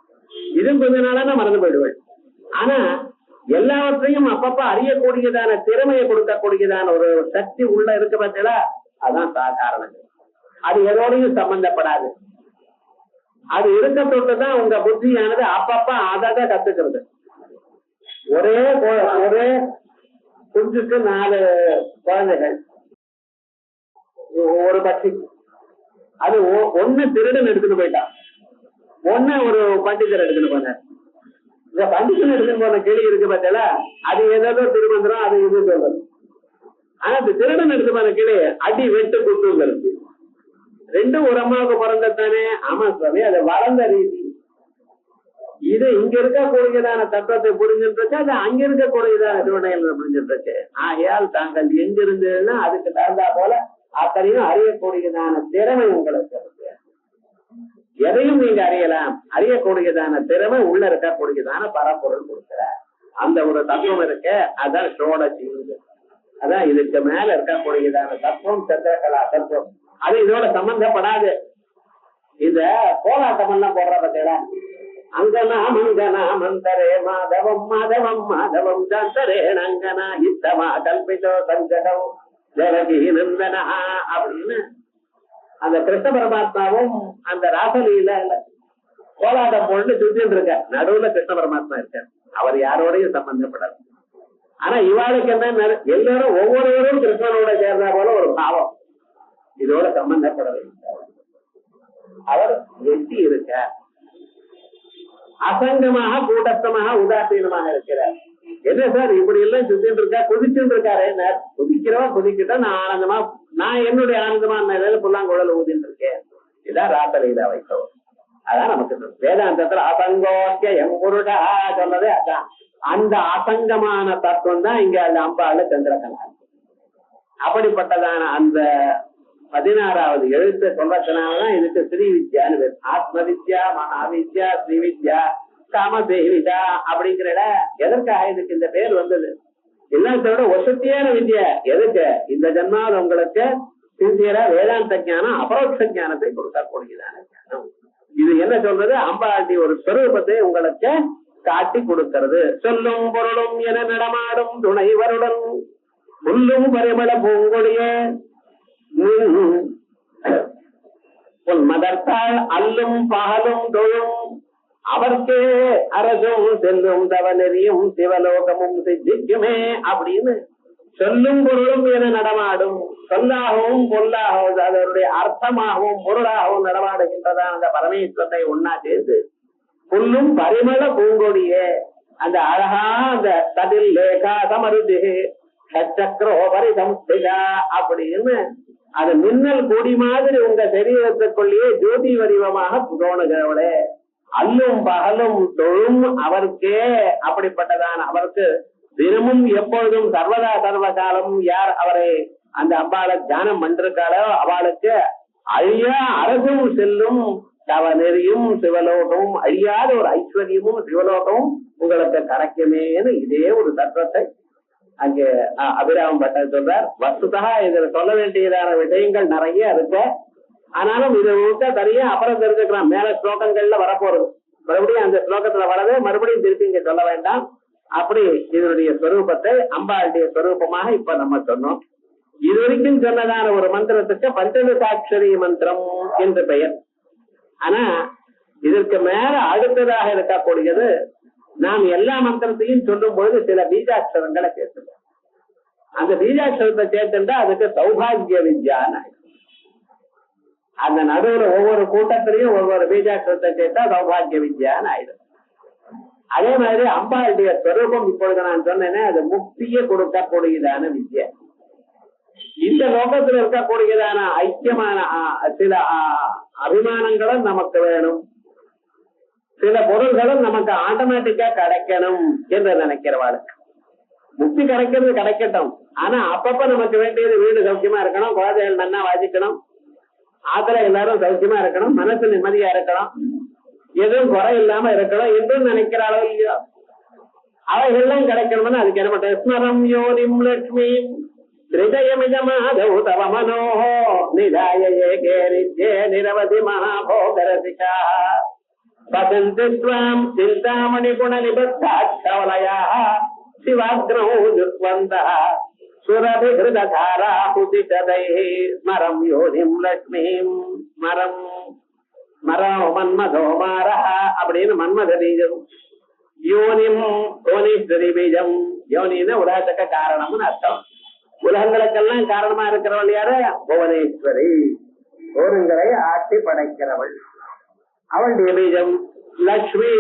இது கொஞ்ச நாளா மறந்து போயிடுவேன். ஆனா எல்லாவற்றையும் அப்பப்ப அறியக்கூடியதான திறமையை கொடுக்கக்கூடியதான ஒரு சக்தி உள்ள இருக்க பார்த்தீங்களா, அதான் சாதாரணங்கள். அது எதோடையும் சம்பந்தப்படாது. அது இருக்க தொட்டுதான் உங்க புத்தியானது அப்பப்ப அதை கத்துக்கிறது. ஒரே குஞ்சுக்கு 4 குழந்தைகள், ஒரு பட்சி. அது ஒண்ணு திருடன் எடுத்துட்டு போயிட்டான், ஒண்ணு ஒரு பண்டிதர் எடுத்துட்டு போனார். இந்த பண்டிதன் எடுத்துட்டு போன கிளி இருக்கு பார்த்தா, அது ஏதோ திருமந்திரம் அது இது சொல்றது. ஆனா இந்த திருடன் எடுத்து போன கிளி அடி வெட்டு குட்டுங்கிறது. 2 ஒரு அம்மாவுக்கு பிறந்ததானே. ஆமா சுவாமி, அது வளர்ந்த ரீதி. இது இங்க இருக்கக்கூடியதான தத்துவத்தை புரிஞ்சுட்டு, அது அங்க இருக்கக்கூடியதான திருவண்ணாமலை புரிஞ்சுட்டு. ஆகையால் தாங்கள் எங்க இருந்ததுன்னா அதுக்கு தகுந்தா போல அத்தனையும் அறியக்கூடியதான திறமை உங்களுக்கு இருக்கு. எதையும் நீங்க அறியலாம். அறியக்கூடியதான திறமை உள்ள இருக்கக்கூடியதான பரப்பொருள் கொடுக்கிற அந்த ஒரு தத்துவம் இருக்க, அதான் ஷோடசி. அதான் இதுக்கு மேல இருக்கக்கூடியதான தத்துவம் சந்திரகலா தத்துவம். அது இதோட சம்பந்தப்படாது. இந்த போராட்டம் எல்லாம் போடுற பார்த்தீங்களா, அங்கனா மங்கனா மந்தரே மாதவம் மாதவம் மாதவம் ஜாந்தரேன் அங்கனா இத்தமா கல்பிதோ சஞ்சகம் ஜெகதி நந்தனா அப்படின்னு அந்த கிருஷ்ண பரமாத்மாவும் அந்த ராசலியில கோலாட்டம் போட்டு சுத்திட்டு இருக்க. நடுவுல கிருஷ்ண பரமாத்மா இருக்கார். அவர் யாரோடையும் சம்பந்தப்படாது. ஆனா இவாளுக்கு என்ன, எல்லாரும் ஒவ்வொருவரும் கிருஷ்ணனோட சேர்ந்தா போல ஒரு பாவம். இதோட சம்பந்தப்படவில்லை. அவர் வெட்டி இருக்க, அசங்கமாக கூட்டத்தமாக உதாசீனமாக இருக்கிறார். என்ன சார் இப்படி எல்லாம் சுத்திட்டு இருக்கா, குதிச்சுட்டு இருக்காரு. குதிக்கிறவா குதிக்கிட்டா நான் ஆனந்தமா, நான் என்னுடைய ஆனந்தமா புல்லாங்குழல் ஊதிட்டு இருக்கேன். இதான் ராசலீலா வைத்தவர். அதான் நமக்கு வேதாந்தத்துல அசங்கோக்கிய எம்பொருடா சொன்னதே அதான். அந்த அசங்கமான தத்துவம் தான் இங்க அந்த அம்பாள சந்திரகலா. அப்படிப்பட்டதான அந்த 16வது எழுத்து சொல்றதுனாலதான் இதுக்கு ஸ்ரீ வித்யான்னு பேர். ஆத்ம வித்யா, மகாவித்யா, ஸ்ரீ வித்யா, காமதேவிதா அப்படிங்கிற எதற்காக இதுக்கு இந்த பேர் வந்தது? எல்லாத்தோட வசதியான வித்யா. எதுக்கு? இந்த ஜன்மாவில் உங்களுக்கு சிந்தியரா வேதாந்த ஞானம், அபரோக்ஷ ஞானத்தை கொடுக்கக்கூடியதான ஞானம். இது என்ன சொல்றது? அம்பாட்டி ஒரு ஸ்வரூபத்தை உங்களுக்கு காட்டி கொடுக்கிறது. சொல்லும் பொருளும் என நடமாடும் துணைவருடன் புல்லும் பரிமள பூங்கொடிய மதர்த்தால் அல்லும் பகலும் தொழும் அவர்க்கே அரசும் செல்லும் தவநெறியும் சிவலோகமும் சித்திக்குமே அப்படின்னு சொல்லும் பொருளும் என நடமாடும். சொல்லாகவும் பொல்லாகவும் அதனுடைய அர்த்தமாகவும் பொருளாகவும் நடமாடுகின்றதான் அந்த பரமேஸ்வரத்தை ஒன்னா சேர்ந்து புல்லும் பரிமள பூங்கொடியே அந்த அழகா அந்த கதில் லேகா சமருதி சக்கரோபரி சம்ஸ்திதா அப்படின்னு அது மின்னல் கொடி மாதிரி உங்க சரீரத்துக்குள்ளேயே ஜோதி வடிவமாக தோணுகிறவளே. அல்லும் பகலும் தொழும் அவருக்கே, அப்படிப்பட்டதான் அவருக்கு தினமும் எப்பொழுதும் சர்வதா சர்வகாலம் யார் அவரை அந்த அம்பாளை தியானம் பண்றாளோ அவளுக்கு அழியா அரசும் செல்லும் தவநெறியும் சிவலோகமும் அழியாத ஒரு ஐஸ்வர்யமும் சிவலோகமும் உங்களுக்கு கிடைக்குமேன்னு இதே ஒரு தத்துவத்தை அங்கே அபிராம பட்டர் சொல்றார். வஸ்துதா இதுல சொல்ல வேண்டியதான விஷயங்கள் நிறைய இருக்கு. ஆனாலும் இது தனியா அப்புறம் தெரிஞ்சுக்கலாம். மேல ஸ்லோகங்கள்ல வரப்போறது மறுபடியும் அந்த ஸ்லோகத்துல வரவே மறுபடியும் திருப்பி இங்க சொல்ல வேண்டாம். அப்படி இதனுடைய ஸ்வரூபத்தை அம்பாளுடைய ஸ்வரூபமாக இப்ப நம்ம சொன்னோம். இதுவரைக்கும் சொன்னதான ஒரு மந்திரத்துக்கு பஞ்சதசாட்சரி மந்திரம் என்று பெயர். ஆனா இதற்கு மேல அடுத்ததாக இருக்கக்கூடியது நாம் எல்லா மந்திரத்தையும் சொல்லும் பொழுது சில பீஜாட்சரங்களை சேர்த்துட்டோம். அந்த பீஜாட்சரத்தை சேர்த்துட்டா அதுக்கு சௌபாகிய வித்யான்னு. அந்த நடுவுல ஒவ்வொரு கூட்டத்திலையும் ஒவ்வொரு பீஜாட்சரத்தை சேர்த்தா சௌபாகிய வித்யான்னு ஆயிடும். அதே மாதிரி அம்பாளுடைய ஸ்வரூபம் இப்பொழுது நான் சொன்னேன்னா அது முக்தியை கொடுக்கக்கூடியதான வித்யா. இந்த லோகத்தில் இருக்கக்கூடியதான ஐக்கியமான சில அபிமானங்களும் நமக்கு வேணும், சில பொருள்களும் நமக்கு ஆட்டோமேட்டிக்கா கிடைக்கணும் என்று நினைக்கிறவாளுக்கு முக்தி கிடைக்கிறது கிடைக்கட்டும். ஆனா அப்பப்ப நமக்கு வேண்டியது வீடு சௌக்கியமா இருக்கணும், குழந்தைகள் நன்னா வாசிக்கணும், ஆத்துல எல்லாரும் சௌக்கியமா இருக்கணும், மனசு நிம்மதியா இருக்கணும், எதுவும் குறை இல்லாம இருக்கணும் என்று நினைக்கிற அளவு இல்லையோ அவைகள்லாம் கிடைக்கணும்னு அதுக்கு என்ன பண்ற ஸ்மரம் யோனிம் லட்சுமி ஹிருதயமிதமாதௌ தவ மனோஹோ நிதாய ஏகே நித்யே நிரவதி மகாபோகரசிகா பசந்தி ஸ்வாம் சிந்தாமணி குண நிபத்தாட்சவலயாः சிவாக்ரௌ யுக்வந்தः சுரபிஹிருததாரா புதிஷதைः ஸ்மரம் யோனிம் லட்சுமிம் ஸ்மரம் மரம் மன்மதோ மாரஹ அப்படின்னு மன்மத பீஜம், யோனிம் யோனீஸ்வரி பீஜம். யோனின்னு உலகத்துக்கு காரணம்னு அர்த்தம். உலகங்களுக்கெல்லாம் காரணமா இருக்கிறவள் யாரு? புவனேஸ்வரி, ஓருங்களை ஆட்டி படைக்கிறவள். அவளுடைய பீஜம் லட்சுமி.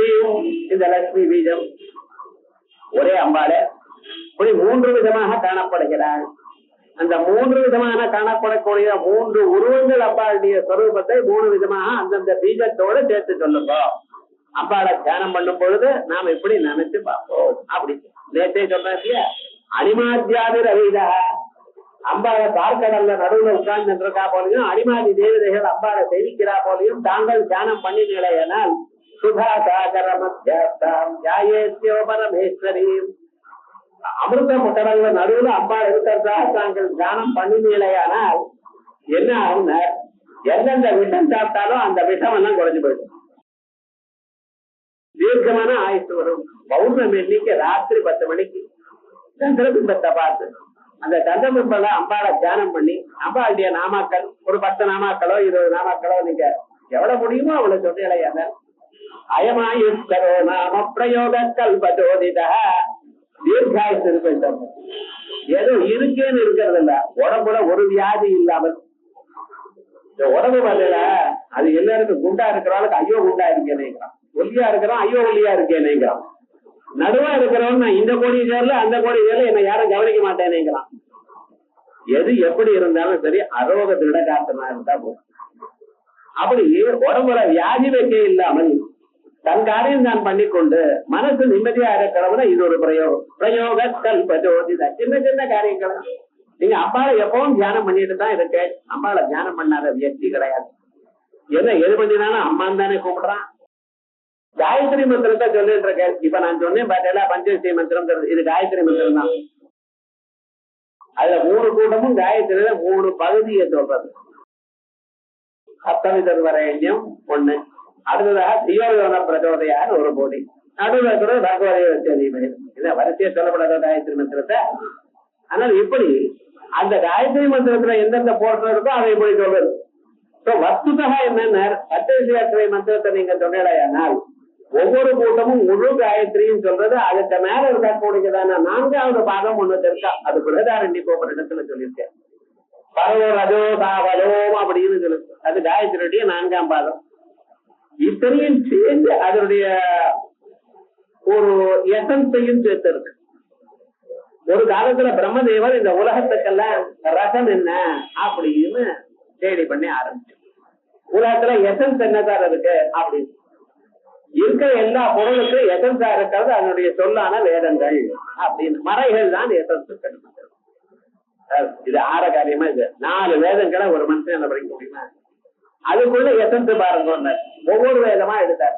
இந்த லட்சுமி பீஜம் ஒரே அம்பாளே இப்படி 3 விதமாக காணப்படுகிறாள். அந்த 3 விதமான காணப்படக்கூடிய 3 உருவங்கள் அம்பாளுடைய ஸ்வரூபத்தை 3 விதமாக அந்தந்த பீஜத்தோட சேர்த்து சொல்லுங்க. அம்பாளை தியானம் பண்ணும் பொழுது நாம் எப்படி நினைச்சு பார்ப்போம். அப்படி நேற்றே சொன்ன அனிமாத்தியாதி ரவிதா அம்பாளை பார்க்கடல்ல நடுவுல உட்கார்ந்து இருக்கா போலையும் அனிமாதி தேவதைகள் அம்பாளை தெரிவிக்கிறா போலையும் தாங்கள் தியானம் பண்ணினீங்களேனால் சுதா சாகர மத்தியாஸ்தாம் ஜாயேத்யோ பரமேஸ்வரி அமிர்த முட்டடல்ல நடுவுல அம்பாள் இருக்கிறதா தாங்கள் தியானம் பண்ணினீங்களேயானால் என்ன ஆகும்? எந்தெந்த விஷம் சாப்பிட்டாலும் அந்த விஷம் எல்லாம் குறைஞ்சு போயிடும். தீர்க்கமான ஆயுசு வரும். பௌர்ணமி அன்னைக்கு ராத்திரி 10 மணிக்கு சந்திரபிம்பத்தை பார்த்து அந்த சந்திரபிம்பல அம்பாளை தியானம் பண்ணி அம்பாளுடைய நாமாக்கள் ஒரு 10 நாமாக்களோ 20 நாமாக்களோ நீங்க எவ்வளவு முடியுமோ அவ்வளவு சொல்லிலையான அயமாயுஸ்கரோ நாம பிரயோக கல்பஜோதித தீர்காயுசு இருக்கு. ஏதோ இருக்கேன்னு இருக்கிறது இல்ல, உடம்புல ஒரு வியாதி இல்லாமல் இந்த உடம்பு வரல. அது எல்லாருக்கும் குண்டா இருக்கிறவளுக்கு ஐயோ குண்டா இருக்கேனேங்கிறான், ஒல்லியா இருக்கிறான் ஐயோ ஒல்லியா இருக்கேனேங்கிறான். நடுவா இருக்கிறவன் நான் இந்த கோடி சேர்ல அந்த கோடி சேர்ல என்ன யாரும் கவனிக்க மாட்டேனேங்கிறான். எது எப்படி இருந்தாலும் சரி அரோக திருடகாத்தனா இருந்தா போதும். அப்படி உடம்புல வியாதி வைக்க இல்லாமல் தன் காரியம் தான் பண்ணிக்கொண்டு மனசு நிம்மதியா இருக்கிறவன இது ஒரு பிரயோக கல்பஜோதித. சின்ன சின்ன காரியங்கள் நீங்க அம்பாளை எப்பவும் தியானம் பண்ணிட்டு தான் இருக்க. அம்பாளை தியானம் பண்ணாத வியக்தி கிடையாது. என்ன எது பண்ணினாலும் அம்மான்னு தானே கூப்பிடுறான். காயத்ரி மந்திரத்தை சொல்லிட்டு இருக்க. இப்ப நான் சொன்னேன் பாத்தீங்களா, பஞ்சவசி மந்திரம், இது காயத்ரி மந்திரம் தான். அதுல 3 கூட்டமும் காயத்ரியில 3 பகுதியை சொல்றது. சப்தமிதர் வரையும் 1, அடுத்ததாக தியோயோன பிரச்சோதையான 1 கோடி, நடுவில் கூட பகவதி இத வரிசையை சொல்லப்படாத காயத்ரி மந்திரத்தை. ஆனால் இப்படி அந்த காயத்ரி மந்திரத்துல எந்தெந்த போர்ஷன் இருக்கோ அதை இப்படி சொல்றது. வஸ்துதா என்னன்னா பஞ்சவசி மந்திரத்தை நீங்க சொன்னால் ஒவ்வொரு கூட்டமும் முழு காயத்ரியும் சொல்றது. அதுக்கு மேல இருக்கக்கூடியதான 4வது பாதம் ஒண்ணு இருக்கா. அது பிரதாரண்டி கோபுர இடத்துல சொல்லியிருக்கேன். பரவோ ரஜோ சாவலோம் அப்படின்னு சொல்லுது. அது காயத்ரியுடைய 4ஆம் பாதம். இத்தனையும் சேர்ந்து அதனுடைய ஒரு எசன்ஸையும் சேர்த்து இருக்கு. ஒரு காலத்துல பிரம்மதேவர் இந்த உலகத்துக்கெல்லாம் ரசம் என்ன அப்படின்னு தேடி பண்ணி ஆரம்பிச்சு. உலகத்துல எசன்ஸ் என்னதான் இருக்கு அப்படின்னு இருக்கிற எல்லா பொருளுக்கும் எசன்ஸா இருக்கிறது அதனுடைய சொல்லான வேதங்கள் அப்படின்னு. மறைகள் தான் எசன்ஸ். இது ஆற காரியமா இது 4 வேதங்களை ஒரு மனுஷன் என்ன படிக்க முடியுமா? அதுக்குள்ள எசன்ஸ் பாருங்க. ஒவ்வொரு வேதமா எடுத்தார்.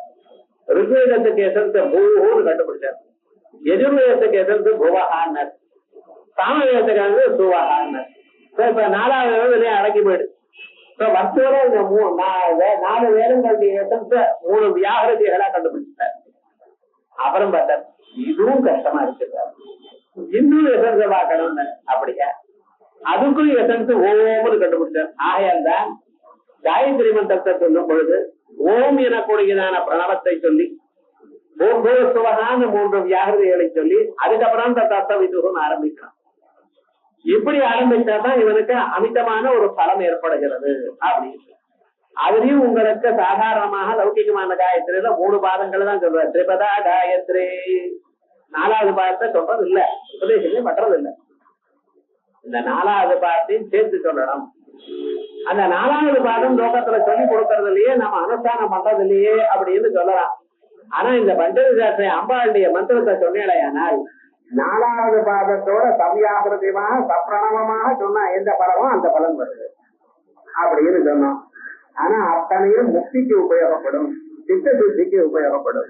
ருக்வேதத்துக்கு எசன்ஸ் பூன்னு கண்டுபிடிச்சார். எஜுர்வேதத்துக்கு எசன்ஸ் புவஹான்னர். சாமவேதத்துக்கு சுவஹான்னர். இப்ப 4வது வேதம் அடக்கி போயிடு. வர்த்தோட இந்த 4 வேதங்களுடைய எசன்ஸ் 3 வியாகிருதிகளா கண்டுபிடிச்சார். அப்புறம் பார்த்தார் இதுவும் கஷ்டமா இருக்கு, இன்னும் எசன்ஸ பார்க்கணும். அப்படியா? அதுக்கும் எசன்ஸ் ஓம்னு கண்டுபிடிச்சார். ஆகையால் தான் காயத்ரி மந்திரத்தை சொல்லும் பொழுது ஓம் எனக்கூடியதான பிரணவத்தை சொல்லி ஓம் சுவகான 3 வியாகிருதிகளை சொல்லி அதுக்கப்புறம் தத்தவிதுகம் ஆரம்பிக்கலாம். இப்படி ஆரம்பிச்சாதான் இவனுக்கு அமிதமான ஒரு பலம் ஏற்படுகிறது அப்படின்னு. அதுலயும் உங்களுக்கு சாதாரணமாக லௌகிகமான காயத்ரியில 3 பாதங்கள் தான் சொல்ற. திரிபதா காயத்ரி 4வது பாதத்தை சொல்றது இல்ல, உபதேசமே பண்றது இல்ல. இந்த 4வது பாதத்தையும் சேர்த்து சொல்லணும். அந்த 4வது பாதம் லோகத்துல சொல்லி கொடுக்கறது இல்லையே, நம்ம அனுஷ்டானம் பண்றது இல்லையே அப்படின்னு சொல்லலாம். ஆனா இந்த பஞ்சவசி அம்பாளுடைய மந்திரத்தை சொன்னேனால் 4வது பாதத்தோட சம்யாகிருதியமாக சப்பிரணவமாக சொன்னா எந்த பலமோ அந்த பலன் வருது அப்படின்னு சொன்னோம். ஆனா அத்தனையும் முக்திக்கு உபயோகப்படும், சித்த சுத்திக்கு உபயோகப்படும்.